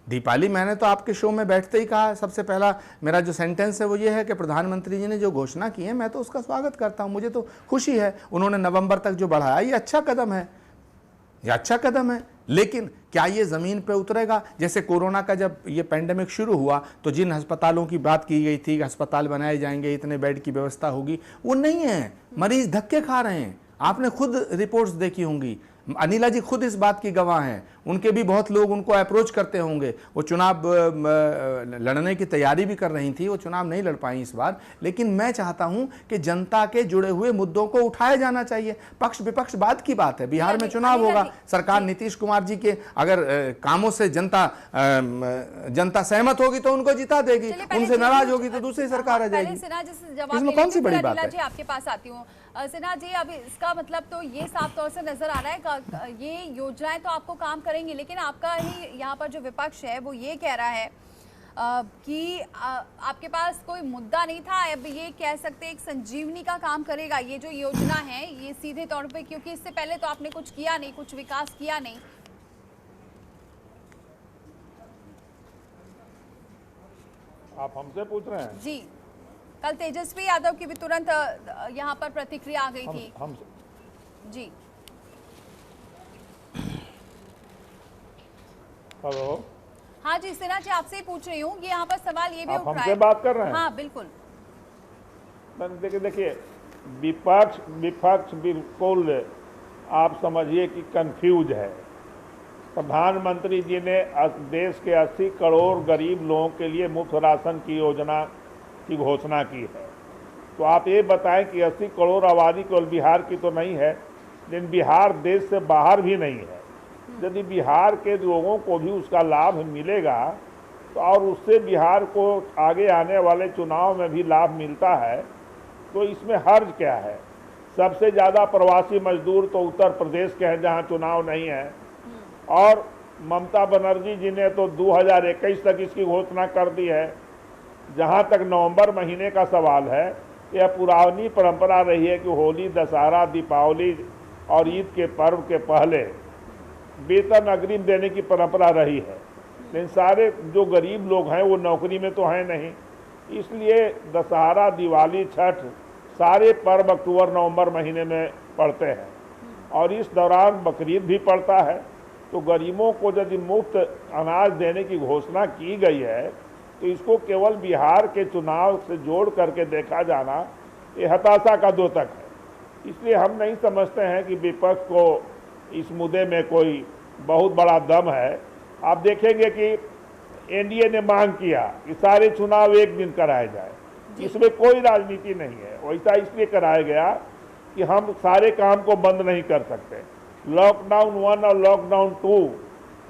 दीपाली, मैंने तो आपके शो में बैठते ही कहा, सबसे पहला मेरा जो सेंटेंस है वो ये है कि प्रधानमंत्री जी ने जो घोषणा की है, मैं तो उसका स्वागत करता हूं। मुझे तो खुशी है, उन्होंने नवंबर तक जो बढ़ाया, ये अच्छा कदम है, ये अच्छा कदम है। लेकिन क्या ये ज़मीन पे उतरेगा? जैसे कोरोना का जब ये पेंडेमिक शुरू हुआ तो जिन अस्पतालों की बात की गई थी, अस्पताल बनाए जाएंगे, इतने बेड की व्यवस्था होगी, वो नहीं है। मरीज धक्के खा रहे हैं, आपने खुद रिपोर्ट्स देखी होंगी, अनिला जी खुद इस बात की गवाह हैं। उनके भी बहुत लोग उनको अप्रोच करते होंगे, वो चुनाव लड़ने की तैयारी भी कर रही थी, वो चुनाव नहीं लड़ पाई इस बार। लेकिन मैं चाहता हूं कि जनता के जुड़े हुए मुद्दों को उठाया जाना चाहिए। पक्ष विपक्ष बात की बात है, बिहार में चुनाव होगा, सरकार नीतीश कुमार जी के अगर कामों से जनता सहमत होगी तो उनको जिता देगी, उनसे नाराज होगी तो दूसरी सरकार आ जाएगी। इसमें कौन सी बड़ी बात है? आपके पास आती हूँ सिन्हा जी, अभी इसका मतलब तो ये साफ तौर से नजर आ रहा है, ये योजनाएं तो आपको काम करेंगी, लेकिन आपका ही यहाँ पर जो विपक्ष है वो ये कह रहा है कि आपके पास कोई मुद्दा नहीं था, अब ये कह सकते हैं एक संजीवनी का काम करेगा ये जो योजना है, ये सीधे तौर पे, क्योंकि इससे पहले तो आपने कुछ किया नहीं, कुछ विकास किया नहीं। आप हमसे पूछ रहे हैं? जी, कल तेजस्वी यादव की भी तुरंत यहाँ पर प्रतिक्रिया आ गई थी। जी हेलो, हाँ जी सिन्हा जी, आपसे ही पूछ रही हूँ, ये यहाँ पर सवाल ये भी उठ रहा है। हमसे बात कर रहे हैं? हाँ बिल्कुल। देखिए, विपक्ष बिल्कुल आप समझिए कि कंफ्यूज है। प्रधानमंत्री जी ने देश के 80 करोड़ गरीब लोगों के लिए मुफ्त राशन की योजना की घोषणा की है। तो आप ये बताएं कि 80 करोड़ आबादी केवल बिहार की तो नहीं है, लेकिन बिहार देश से बाहर भी नहीं है। यदि बिहार के लोगों को भी उसका लाभ मिलेगा तो और उससे बिहार को आगे आने वाले चुनाव में भी लाभ मिलता है, तो इसमें हर्ज क्या है। सबसे ज़्यादा प्रवासी मजदूर तो उत्तर प्रदेश के हैं जहां चुनाव नहीं है, और ममता बनर्जी जी ने तो 2021 तक इसकी घोषणा कर दी है। जहां तक नवंबर महीने का सवाल है, यह पुरानी परंपरा रही है कि होली, दशहरा, दीपावली और ईद के पर्व के पहले वेतन अग्रिम देने की परंपरा रही है, लेकिन सारे जो गरीब लोग हैं वो नौकरी में तो हैं नहीं, इसलिए दशहरा, दिवाली, छठ सारे पर्व अक्टूबर नवंबर महीने में पड़ते हैं और इस दौरान बकरीद भी पड़ता है। तो गरीबों को यदि मुफ्त अनाज देने की घोषणा की गई है तो इसको केवल बिहार के चुनाव से जोड़ करके देखा जाना ये हताशा का द्योतक है। इसलिए हम नहीं समझते हैं कि विपक्ष को इस मुद्दे में कोई बहुत बड़ा दम है। आप देखेंगे कि एनडीए ने मांग किया कि सारे चुनाव एक दिन कराए जाए, इसमें कोई राजनीति नहीं है। वैसा इसलिए कराया गया कि हम सारे काम को बंद नहीं कर सकते। लॉकडाउन 1 और लॉकडाउन 2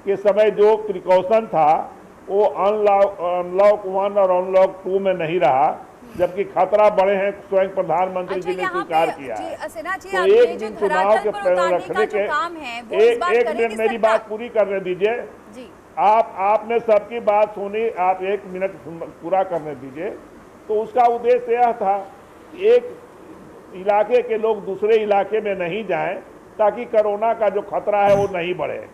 के समय जो प्रिकॉशन था वो अनलॉक 1 और अनलॉक 2 में नहीं रहा, जबकि खतरा बढ़े हैं स्वयं प्रधानमंत्री जी ने स्वीकार किया है। तो एक दिन चुनाव के रखने के एक मिनट मेरी बात पूरी करने दीजिए। आपने सबकी बात सुनी, आप 1 मिनट पूरा करने दीजिए। तो उसका उद्देश्य यह था कि एक इलाके के लोग दूसरे इलाके में नहीं जाएं ताकि कोरोना का जो खतरा है वो नहीं बढ़े,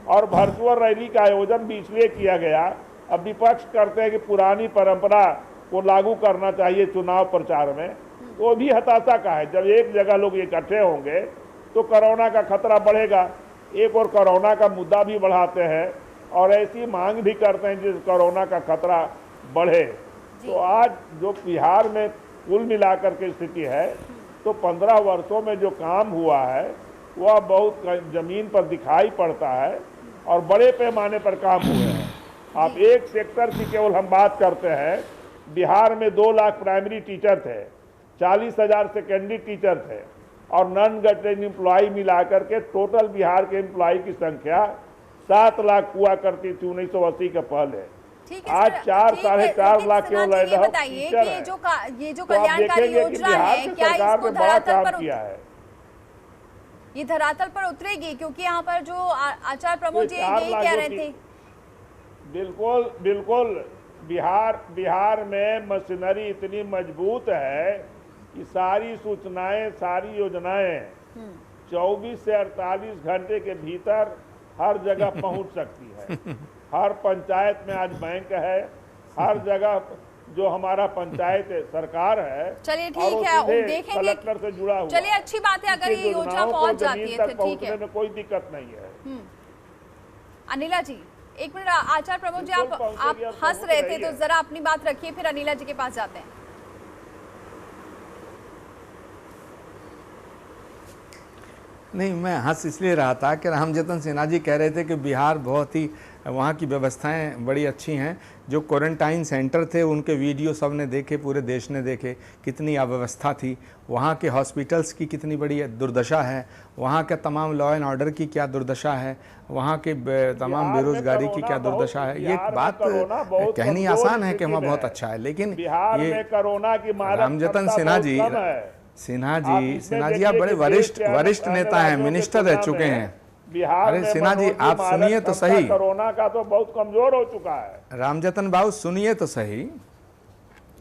और वर्चुअल रैली का आयोजन भी इसलिए किया गया। अब विपक्ष करते हैं कि पुरानी परंपरा को लागू करना चाहिए चुनाव प्रचार में, तो भी हताशा का है। जब एक जगह लोग इकट्ठे होंगे तो कोरोना का खतरा बढ़ेगा। एक और कोरोना का मुद्दा भी बढ़ाते हैं और ऐसी मांग भी करते हैं जिस कोरोना का खतरा बढ़े। तो आज जो बिहार में कुल मिलाकर के स्थिति है, तो 15 वर्षों में जो काम हुआ है वह बहुत जमीन पर दिखाई पड़ता है और बड़े पैमाने पर काम हुए हैं। आप एक सेक्टर की केवल हम बात करते हैं, बिहार में 2 लाख प्राइमरी टीचर थे, 40,000 सेकेंडरी टीचर थे और नॉन गवर्नमेंट एम्प्लॉय मिलाकर के टोटल बिहार के एम्प्लॉय की संख्या 7 लाख हुआ करती थी 1980 के पहले। आज 4-4.5 लाख केवल बताइए कि ये जो कल्याणकारी योजना है, क्या इसको धरातल पर किया है? ये धरातल पर उतरेगी? क्योंकि यहाँ पर जो आचार्य प्रमोद जी यही कह रहे थे। बिल्कुल बिल्कुल, बिहार में मशीनरी इतनी मजबूत है कि सारी सूचनाएं, सारी योजनाएं 24 से 48 घंटे के भीतर हर जगह पहुंच सकती है। हर पंचायत में आज बैंक है, हर जगह जो हमारा पंचायत सरकार है, चलिए ठीक है, देखेंगे कलेक्टर से जुड़ा हुआ। चलिए अच्छी बात है अगर ये योजना पहुंच जाती है तो ठीक है, में कोई दिक्कत नहीं है। अनिला जी, 1 मिनट। आचार्य प्रमोद जी, आप हंस रहे थे तो जरा अपनी बात रखिए, फिर अनिला जी के पास जाते हैं। नहीं, मैं हंस इसलिए रहा था कि रामजतन सिन्हा जी कह रहे थे कि बिहार बहुत ही वहाँ की व्यवस्थाएं बड़ी अच्छी हैं। जो क्वारंटाइन सेंटर थे उनके वीडियो सब ने देखे, पूरे देश ने देखे, कितनी अव्यवस्था थी। वहाँ के हॉस्पिटल्स की कितनी बड़ी दुर्दशा है, वहाँ के तमाम लॉ एंड ऑर्डर की क्या दुर्दशा है, वहाँ के तमाम बेरोजगारी की क्या दुर्दशा है। ये बात कहनी आसान है कि वहाँ बहुत अच्छा है, लेकिन ये रामजतन सिन्हा जी आप बड़े वरिष्ठ नेता हैं, मिनिस्टर रह चुके हैं बिहार। अरे सिन्हा जी, आप सुनिए तो सही। कोरोना का तो बहुत कमजोर हो चुका है। रामजतन बाबू सुनिए तो सही।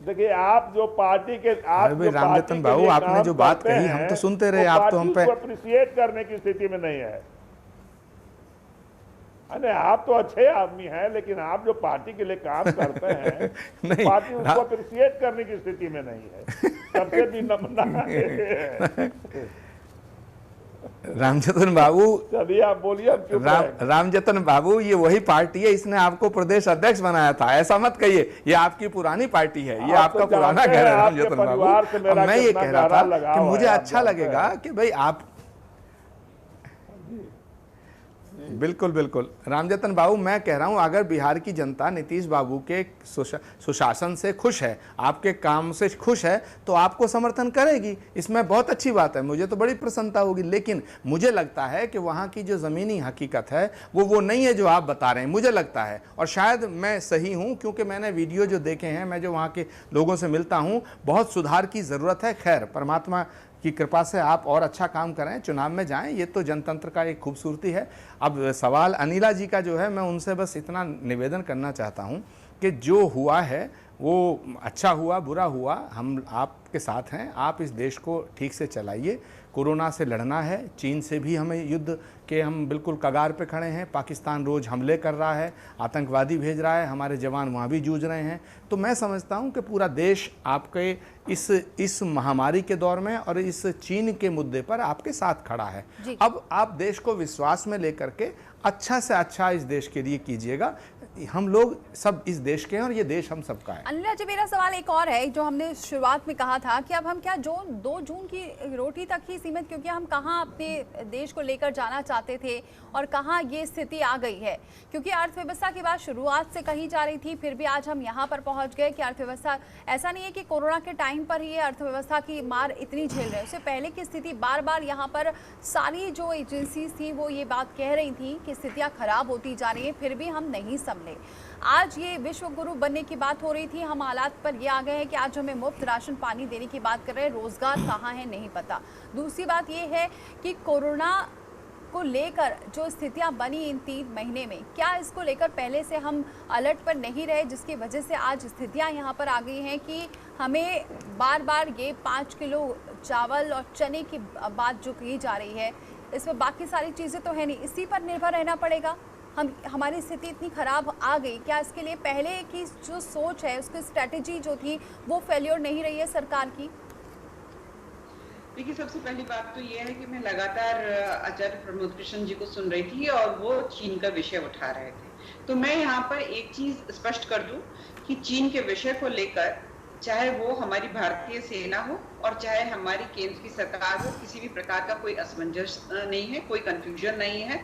देखिए, आप जो पार्टी के रामजतन बाबू, आपने जो बात कही हम तो सुनते रहे, आप तो हम पे अप्रिशिएट करने की स्थिति में नहीं है। अरे आप तो अच्छे आदमी हैं, लेकिन आप जो पार्टी के लिए काम करते हैं नहीं, पार्टी उसको अप्रिशिएट करने की स्थिति में नहीं है। सबसे भी नमूना रामजतन बाबू, अभी आप बोलिए। रामजतन बाबू, ये वही पार्टी है, इसने आपको प्रदेश अध्यक्ष बनाया था। ऐसा मत कहिए, ये आपकी पुरानी पार्टी है, ये आपका पुराना घर है रामजतन बाबू। अब मैं ये कह रहा था कि मुझे अच्छा लगेगा कि भाई बिल्कुल बिल्कुल रामजतन बाबू, मैं कह रहा हूं अगर बिहार की जनता नीतीश बाबू के सुशासन से खुश है, आपके काम से खुश है, तो आपको समर्थन करेगी। इसमें बहुत अच्छी बात है, मुझे तो बड़ी प्रसन्नता होगी। लेकिन मुझे लगता है कि वहां की जो ज़मीनी हकीकत है वो नहीं है जो आप बता रहे हैं, मुझे लगता है। और शायद मैं सही हूं, क्योंकि मैंने वीडियो जो देखे हैं, मैं जो वहाँ के लोगों से मिलता हूँ, बहुत सुधार की ज़रूरत है। खैर, परमात्मा की कृपा से आप और अच्छा काम करें, चुनाव में जाएं, ये तो जनतंत्र का एक खूबसूरती है। अब सवाल अनिला जी का जो है, मैं उनसे बस इतना निवेदन करना चाहता हूं कि जो हुआ है वो अच्छा हुआ बुरा हुआ, हम आपके साथ हैं। आप इस देश को ठीक से चलाइए। कोरोना से लड़ना है, चीन से भी हमें युद्ध के हम बिल्कुल कगार पे खड़े हैं। पाकिस्तान रोज़ हमले कर रहा है, आतंकवादी भेज रहा है, हमारे जवान वहाँ भी जूझ रहे हैं। तो मैं समझता हूँ कि पूरा देश आपके इस महामारी के दौर में और इस चीन के मुद्दे पर आपके साथ खड़ा है। अब आप देश को विश्वास में लेकर के अच्छा से अच्छा इस देश के लिए कीजिएगा। हम लोग सब इस देश के हैं और ये देश हम सबका है। अनिला जी, मेरा सवाल एक और है, जो हमने शुरुआत में कहा था कि अब हम क्या 2 जून की रोटी तक ही सीमित, क्योंकि हम कहाँ अपने देश को लेकर जाना चाहते थे और कहाँ ये स्थिति आ गई है। क्योंकि अर्थव्यवस्था की बात शुरुआत से कही जा रही थी, फिर भी आज हम यहाँ पर पहुँच गए कि अर्थव्यवस्था, ऐसा नहीं है कि कोरोना के टाइम पर ही अर्थव्यवस्था की मार इतनी झेल रहे हैं, उससे पहले की स्थिति बार बार यहाँ पर सारी जो एजेंसीज थी वो ये बात कह रही थी कि स्थितियाँ खराब होती जा रही हैं, फिर भी हम नहीं संभले। आज ये विश्व गुरु बनने की बात हो रही थी, हम हालात पर ये आ गए हैं कि आज हमें मुफ्त राशन पानी देने की बात कर रहे हैं, रोजगार कहाँ है नहीं पता। दूसरी बात ये है कि कोरोना को लेकर जो स्थितियां बनी इन 3 महीने में, क्या इसको लेकर पहले से हम अलर्ट पर नहीं रहे, जिसकी वजह से आज स्थितियां यहाँ पर आ गई हैं कि हमें बार बार ये 5 किलो चावल और चने की बात जो की जा रही है, इसमें बाकी सारी चीज़ें तो है नहीं, इसी पर निर्भर रहना पड़ेगा। हमारी स्थिति इतनी खराब आ गई, क्या इसके लिए पहले की जो सोच है, उसकी स्ट्रेटेजी जो थी वो फेल्योर नहीं रही है सरकार की? देखिए, सबसे पहली बात तो ये है कि मैं लगातार आचार्य प्रमोद कृष्ण जी को सुन रही थी और वो चीन का विषय उठा रहे थे। तो मैं यहाँ पर एक चीज स्पष्ट कर दूं कि चीन के विषय को लेकर, चाहे वो हमारी भारतीय सेना हो और चाहे हमारी केंद्र की सरकार हो, किसी भी प्रकार का कोई असमंजस नहीं है, कोई कंफ्यूजन नहीं है।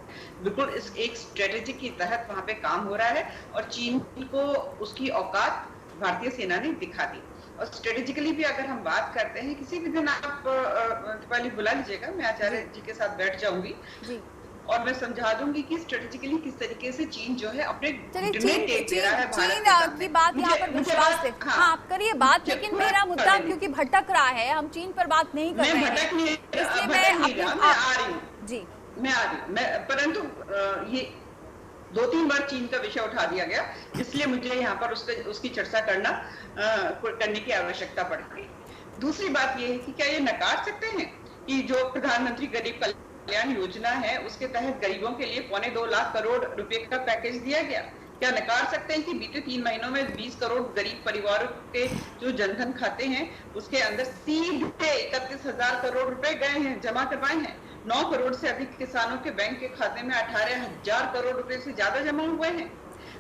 बिल्कुल इस एक स्ट्रेटेजी के तहत वहां पे काम हो रहा है और चीन को उसकी औकात भारतीय सेना ने दिखा दी। और स्ट्रेटेजिकली भी अगर हम बात करते हैं, किसी भी दिन आप दीपाली बुला लीजिएगा, मैं आचार्य जी के साथ बैठ जाऊंगी और मैं समझा दूंगी कि स्ट्रेटेजिकली किस तरीके से चीन जो है अपने चीन की बात यहाँ पर विश्वास से, हाँ आप करिए बात, लेकिन मेरा मुद्दा क्योंकि भटक रहा है, हम चीन पर बात नहीं कर रहे हैं, इसलिए मैं आ रही हूँ जी, मैं आ रही हूँ, परंतु ये 2-3 बार चीन का विषय उठा दिया गया, इसलिए मुझे यहाँ पर उसकी चर्चा करने की आवश्यकता पड़ गई। दूसरी बात ये है कि क्या ये नकार सकते हैं कि जो प्रधानमंत्री गरीब कल्याण योजना है उसके तहत गरीबों के लिए 2.25 लाख करोड़ रुपए का पैकेज दिया गया? क्या नकार सकते हैं कि बीते 3 महीनों में 20 करोड़ गरीब परिवारों के जो जनधन खाते हैं उसके अंदर सीधे 31,000 करोड़ रुपए गए हैं, जमा करवाए हैं। 9 करोड़ से अधिक किसानों के बैंक के खाते में 18,000 करोड़ रुपए से ज्यादा जमा हुए हैं।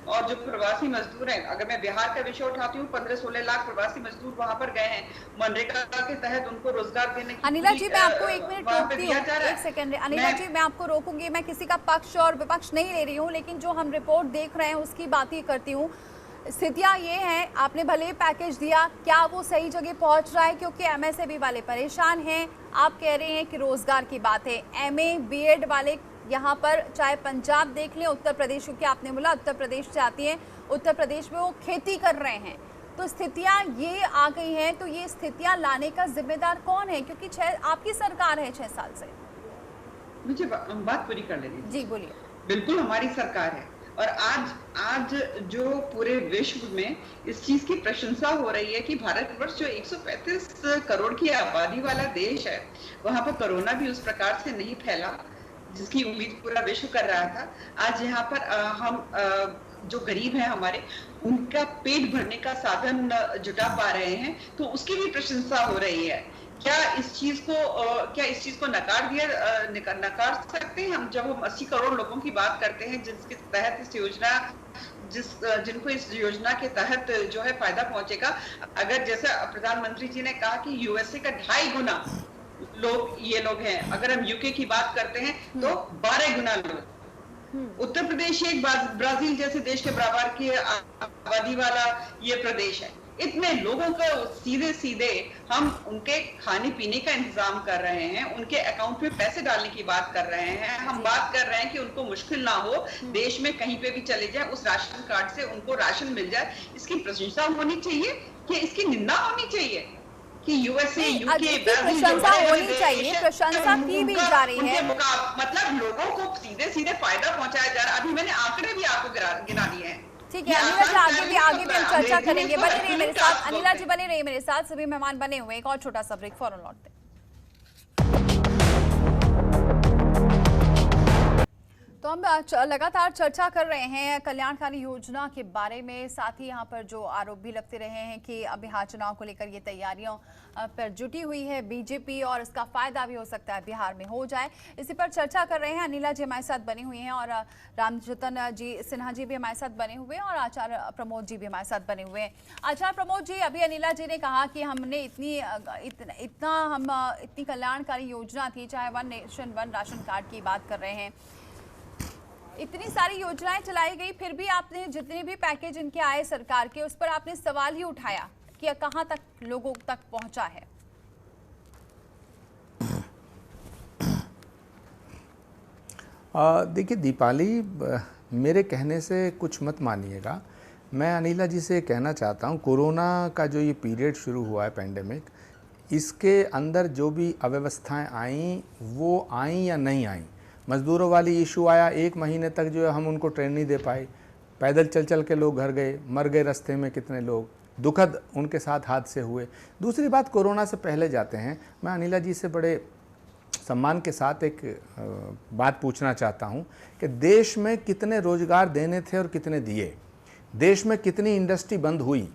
और जो प्रवासी मजदूर हैं, अगर मैं बिहार का विषय उठाती हूँ, 15-16 लाख प्रवासी मजदूर वहां पर गए हैं, मनरेगा के तहत उनको रोजगार देने की। अनिला जी, मैं आपको 1 मिनट रोकती हूँ, 1 सेकंड। अनिला जी, मैं आपको रोकूंगी, मैं किसी का पक्ष और विपक्ष नहीं ले रही हूँ, लेकिन जो हम रिपोर्ट देख रहे हैं उसकी बात ही करती हूँ। स्थितियाँ ये हैं, आपने भले ही पैकेज दिया, क्या वो सही जगह पहुँच रहा है? क्योंकि MSAB वाले परेशान हैं, आप कह रहे हैं कि रोजगार की बात है, MA BEd वाले यहाँ पर, चाहे पंजाब देख लें, उत्तर प्रदेश, क्योंकि आपने बोला उत्तर प्रदेश से आती हैं, उत्तर प्रदेश में वो खेती कर रहे हैं, तो स्थितियाँ ये आ गई हैं। तो ये स्थितियाँ लाने का जिम्मेदार कौन है? क्योंकि आपकी सरकार है 6 साल से। मुझे बात पूरी कर लेनी जी, बोलिए। बिल्कुल हमारी सरकार है और आज जो पूरे विश्व में इस चीज की प्रशंसा हो रही है कि भारतवर्ष जो 135 करोड़ की आबादी वाला देश है, वहां पर कोरोना भी उस प्रकार से नहीं फैला जिसकी उम्मीद पूरा विश्व कर रहा था। आज यहाँ पर हम जो गरीब हैं हमारे, उनका पेट भरने का साधन जुटा पा रहे हैं, तो उसकी भी प्रशंसा हो रही है। क्या इस चीज को नकार सकते हैं हम? जब हम 80 करोड़ लोगों की बात करते हैं जिसके तहत जिनको इस योजना के तहत जो है फायदा पहुंचेगा, अगर जैसा प्रधानमंत्री जी ने कहा कि USA का 2.5 गुना ये लोग हैं, अगर हम UK की बात करते हैं तो 12 गुना लोग, उत्तर प्रदेश एक ब्राजील जैसे देश के बराबर की आबादी वाला ये प्रदेश है। इतने लोगों को सीधे सीधे हम उनके खाने पीने का इंतजाम कर रहे हैं, उनके अकाउंट में पैसे डालने की बात कर रहे हैं, हम बात कर रहे हैं कि उनको मुश्किल ना हो, देश में कहीं पे भी चले जाए उस राशन कार्ड से उनको राशन मिल जाए। इसकी प्रशंसा होनी चाहिए कि इसकी निंदा होनी चाहिए कि यूएसए, यूके, प्रशंसा होनी चाहिए, प्रशंसा की भी जा रही है। मतलब लोगों को सीधे सीधे फायदा पहुंचाया जा रहा है। अभी मैंने आंकड़े भी आपको गिना दिए हैं। ठीक है अनिला जी, आगे भी हम चर्चा करेंगे। बने रहिए मेरे साथ, अनिला जी बने रहिए मेरे साथ, सभी मेहमान बने हुए। एक और छोटा सा ब्रेक, फौरन लौटते। तो हम लगातार चर्चा कर रहे हैं कल्याणकारी योजना के बारे में, साथ ही यहाँ पर जो आरोप भी लगते रहे हैं कि अब बिहार चुनाव को लेकर ये तैयारियों पर जुटी हुई है बीजेपी और इसका फायदा भी हो सकता है बिहार में हो जाए। इसी पर चर्चा कर रहे हैं। अनिला जी हमारे साथ बनी हुई हैं और रामजतन जी सिन्हा जी भी हमारे साथ बने हुए हैं और आचार्य प्रमोद जी भी हमारे साथ बने हुए हैं। आचार्य प्रमोद जी, अभी अनिला जी ने कहा कि हमने इतनी कल्याणकारी योजना थी, चाहे one nation one ration card की बात कर रहे हैं, इतनी सारी योजनाएं चलाई गई, फिर भी आपने जितने भी पैकेज इनके आए सरकार के, उस पर आपने सवाल ही उठाया कि कहां तक लोगों तक पहुंचा है। देखिए दीपाली, मेरे कहने से कुछ मत मानिएगा। मैं अनिला जी से कहना चाहता हूं, कोरोना का जो ये पीरियड शुरू हुआ है पैंडेमिक, इसके अंदर जो भी अव्यवस्थाएं आई वो आई या नहीं आई। मज़दूरों वाली इशू आया, 1 महीने तक जो है हम उनको ट्रेन नहीं दे पाए, पैदल चल के लोग घर गए, मर गए रास्ते में कितने लोग, दुखद उनके साथ हादसे हुए। दूसरी बात, कोरोना से पहले जाते हैं, मैं अनिला जी से बड़े सम्मान के साथ एक बात पूछना चाहता हूं कि देश में कितने रोजगार देने थे और कितने दिए, देश में कितनी इंडस्ट्री बंद हुई।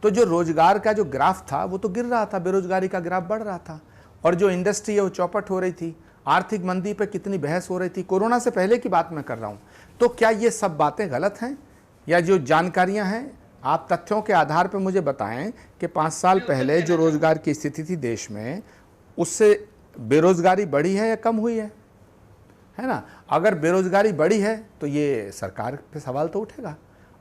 तो जो रोजगार का जो ग्राफ था वो तो गिर रहा था, बेरोजगारी का ग्राफ बढ़ रहा था, और जो इंडस्ट्री है वो चौपट हो रही थी। आर्थिक मंदी पे कितनी बहस हो रही थी, कोरोना से पहले की बात मैं कर रहा हूँ। तो क्या ये सब बातें गलत हैं, या जो जानकारियाँ हैं आप तथ्यों के आधार पर मुझे बताएं कि 5 साल पहले जो रोजगार की स्थिति थी देश में, उससे बेरोजगारी बढ़ी है या कम हुई है ना? अगर बेरोजगारी बढ़ी है तो ये सरकार पे सवाल तो उठेगा।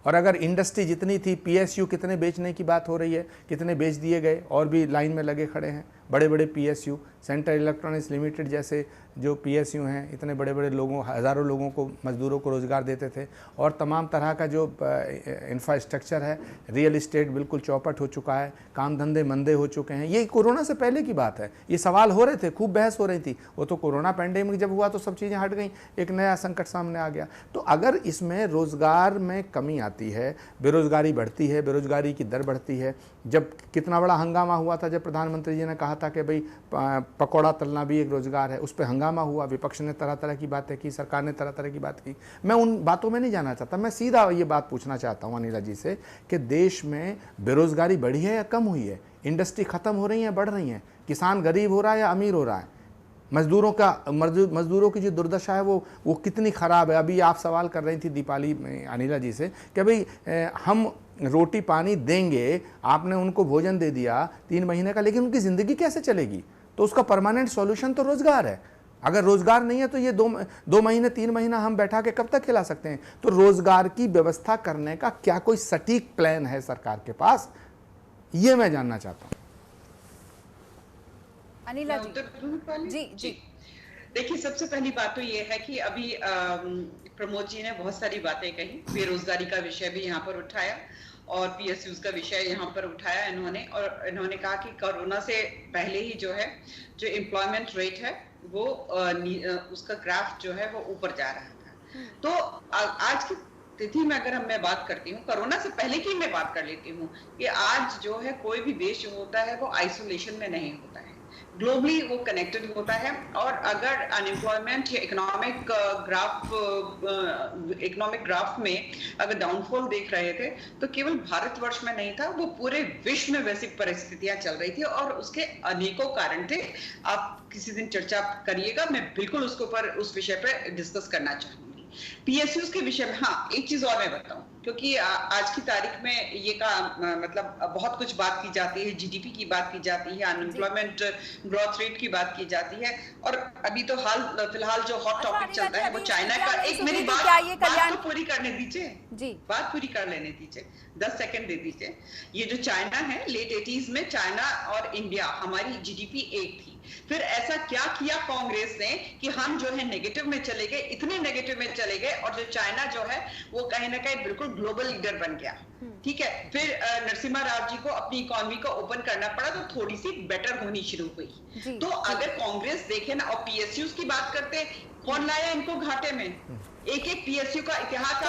और अगर इंडस्ट्री जितनी थी, पीएसयू कितने बेचने की बात हो रही है, कितने बेच दिए गए और भी लाइन में लगे खड़े हैं बड़े बड़े पीएसयू, सेंट्रल इलेक्ट्रॉनिक्स लिमिटेड जैसे जो पीएसयू हैं, इतने बड़े बड़े लोगों, हज़ारों लोगों को, मज़दूरों को रोज़गार देते थे। और तमाम तरह का जो इंफ्रास्ट्रक्चर है, रियल इस्टेट बिल्कुल चौपट हो चुका है, काम धंधे मंदे हो चुके हैं। ये कोरोना से पहले की बात है, ये सवाल हो रहे थे, खूब बहस हो रही थी। वो तो कोरोना पैंडेमिक जब हुआ तो सब चीज़ें हट गई, एक नया संकट सामने आ गया। तो अगर इसमें रोज़गार में कमी आती है, बेरोज़गारी बढ़ती है, बेरोज़गारी की दर बढ़ती है, जब कितना बड़ा हंगामा हुआ था जब प्रधानमंत्री जी ने कहा था कि भाई पकौड़ा तलना भी एक रोज़गार है, उस पर हंगामा हुआ, विपक्ष ने तरह तरह की बातें की, सरकार ने तरह तरह की बात की। मैं उन बातों में नहीं जाना चाहता, मैं सीधा ये बात पूछना चाहता हूँ अनिला जी से कि देश में बेरोज़गारी बढ़ी है या कम हुई है? इंडस्ट्री ख़त्म हो रही है, बढ़ रही हैं? किसान गरीब हो रहा है या अमीर हो रहा है? मज़दूरों की जो दुर्दशा है वो कितनी ख़राब है? अभी आप सवाल कर रही थी दीपाली अनिला जी से कि भाई हम रोटी पानी देंगे, आपने उनको भोजन दे दिया 3 महीने का, लेकिन उनकी ज़िंदगी कैसे चलेगी? तो उसका परमानेंट सॉल्यूशन तो रोज़गार है। अगर रोज़गार नहीं है तो ये 2 महीने 3 महीना हम बैठा के कब तक खिला सकते हैं? तो रोज़गार की व्यवस्था करने का क्या कोई सटीक प्लान है सरकार के पास? ये मैं जानना चाहता हूँ। अनिला जी। जी देखिए, सबसे पहली बात तो ये है कि अभी प्रमोद जी ने बहुत सारी बातें कही, बेरोजगारी का विषय भी यहाँ पर उठाया और पीएसयूज का विषय यहाँ पर उठाया इन्होंने, और इन्होंने कहा कि कोरोना से पहले ही जो है जो एम्प्लॉयमेंट रेट है वो उसका ग्राफ जो है वो ऊपर जा रहा था। तो आज की तिथि में अगर मैं बात करती हूँ, कोरोना से पहले की मैं बात कर लेती हूँ कि आज जो है कोई भी देश जो होता है वो आइसोलेशन में नहीं होता है, ग्लोबली वो कनेक्टेड होता है। और अगर अनएम्प्लॉयमेंट या इकोनॉमिक ग्राफ में अगर डाउनफॉल देख रहे थे तो केवल भारतवर्ष में नहीं था, वो पूरे विश्व में वैसी परिस्थितियां चल रही थी और उसके अनेकों कारण थे। आप किसी दिन चर्चा करिएगा, मैं बिल्कुल उसके ऊपर उस विषय पर डिस्कस करना चाहूंगी। पीएसयूज के विषय में हाँ एक चीज और मैं बताऊं, क्योंकि आज की तारीख में ये का मतलब बहुत कुछ बात की जाती है, जीडीपी की बात की जाती है, अनएम्प्लॉयमेंट ग्रोथ रेट की बात की जाती है, और अभी तो फिलहाल जो हॉट टॉपिक चलता है वो चाइना का। एक मेरी बात तो पूरी करने दीजिए जी, बात पूरी कर लेने दीजिए, 10 सेकंड दे दीजिए। ये जो चाइना है, लेट 80s में चाइना और इंडिया हमारी जीडीपी एक थी। फिर ऐसा क्या किया कांग्रेस ने कि हम जो है नेगेटिव में चले गए, इतने नेगेटिव में चले गए, और जो चाइना जो है वो कहीं ना कहीं बिल्कुल ग्लोबल लीडर बन गया। ठीक है, फिर नरसिम्हा राव जी को अपनी इकोनॉमी को ओपन करना पड़ा, तो थोड़ी सी बेटर होनी शुरू हुई। तो अगर कांग्रेस देखे ना, और पीएसयूज की बात करते, कौन लाया इनको घाटे में? एक पीएसयू का इतिहास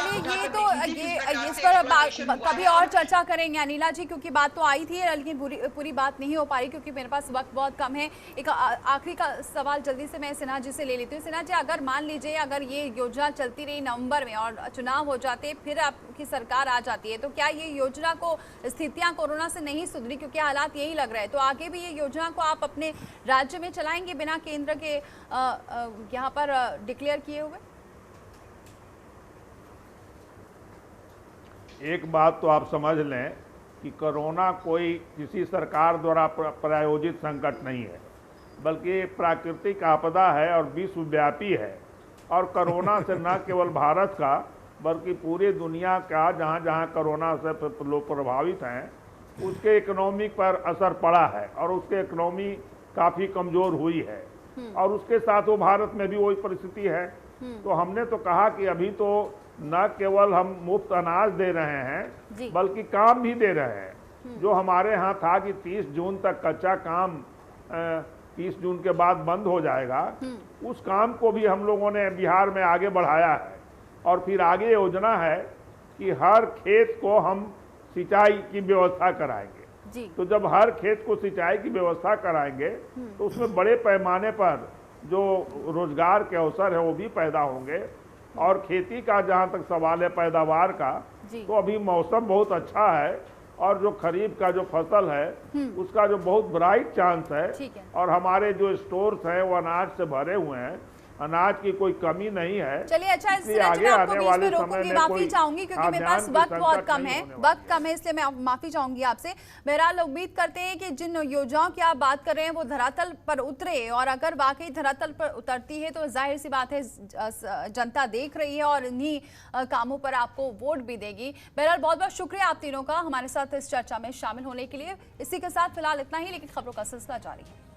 ये इस पर कभी और चर्चा करेंगे अनिला जी, क्योंकि बात तो आई थी लेकिन पूरी बात नहीं हो पा रही क्योंकि मेरे पास वक्त बहुत कम है। एक आखिरी का सवाल जल्दी से मैं सिन्हा जी से ले लेती हूँ। सिन्हा जी, अगर मान लीजिए अगर ये योजना चलती रही नवंबर में और चुनाव हो जाते, फिर आपकी सरकार आ जाती है, तो क्या ये योजना को स्थितियां कोरोना से नहीं सुधरी, क्योंकि हालात यही लग रहे हैं, तो आगे भी ये योजना को आप अपने राज्य में चलाएंगे बिना केंद्र के यहाँ पर डिक्लेयर किए हुए? एक बात तो आप समझ लें कि कोरोना कोई किसी सरकार द्वारा प्रायोजित संकट नहीं है, बल्कि प्राकृतिक आपदा है और विश्वव्यापी है। और कोरोना से न केवल भारत का बल्कि पूरी दुनिया का जहाँ जहाँ कोरोना से लोग प्रभावित हैं उसके इकोनॉमी पर असर पड़ा है, और उसके इकोनॉमी काफ़ी कमज़ोर हुई है, और उसके साथ वो भारत में भी वही परिस्थिति है। तो हमने तो कहा कि अभी तो न केवल हम मुफ्त अनाज दे रहे हैं बल्कि काम भी दे रहे हैं। जो हमारे यहाँ था कि 30 जून तक कच्चा काम 30 जून के बाद बंद हो जाएगा, उस काम को भी हम लोगों ने बिहार में आगे बढ़ाया है। और फिर आगे योजना है कि हर खेत को हम सिंचाई की व्यवस्था कराएंगे। तो जब हर खेत को सिंचाई की व्यवस्था कराएंगे तो उसमें बड़े पैमाने पर जो रोजगार के अवसर है वो भी पैदा होंगे। और खेती का जहाँ तक सवाल है पैदावार का, तो अभी मौसम बहुत अच्छा है, और जो खरीफ का जो फसल है उसका जो बहुत ब्राइट चांस है, और हमारे जो स्टोर्स हैं वो अनाज से भरे हुए हैं, अनाज की कोई कमी नहीं है। चलिए, अच्छा, इसलिए आपको बीच में रोकूंगी, माफी चाहूंगी क्योंकि मेरे पास वक्त बहुत कम है, इसलिए मैं माफी चाहूंगी आपसे। बहरहाल उम्मीद करते हैं कि जिन योजनाओं की आप बात कर रहे हैं वो धरातल पर उतरे, और अगर वाकई धरातल पर उतरती है तो जाहिर सी बात है जनता देख रही है और इन्हीं कामों पर आपको वोट भी देगी। बहरहाल बहुत बहुत शुक्रिया आप तीनों का हमारे साथ इस चर्चा में शामिल होने के लिए। इसी के साथ फिलहाल इतना ही, लेकिन खबरों का सिलसिला जारी है।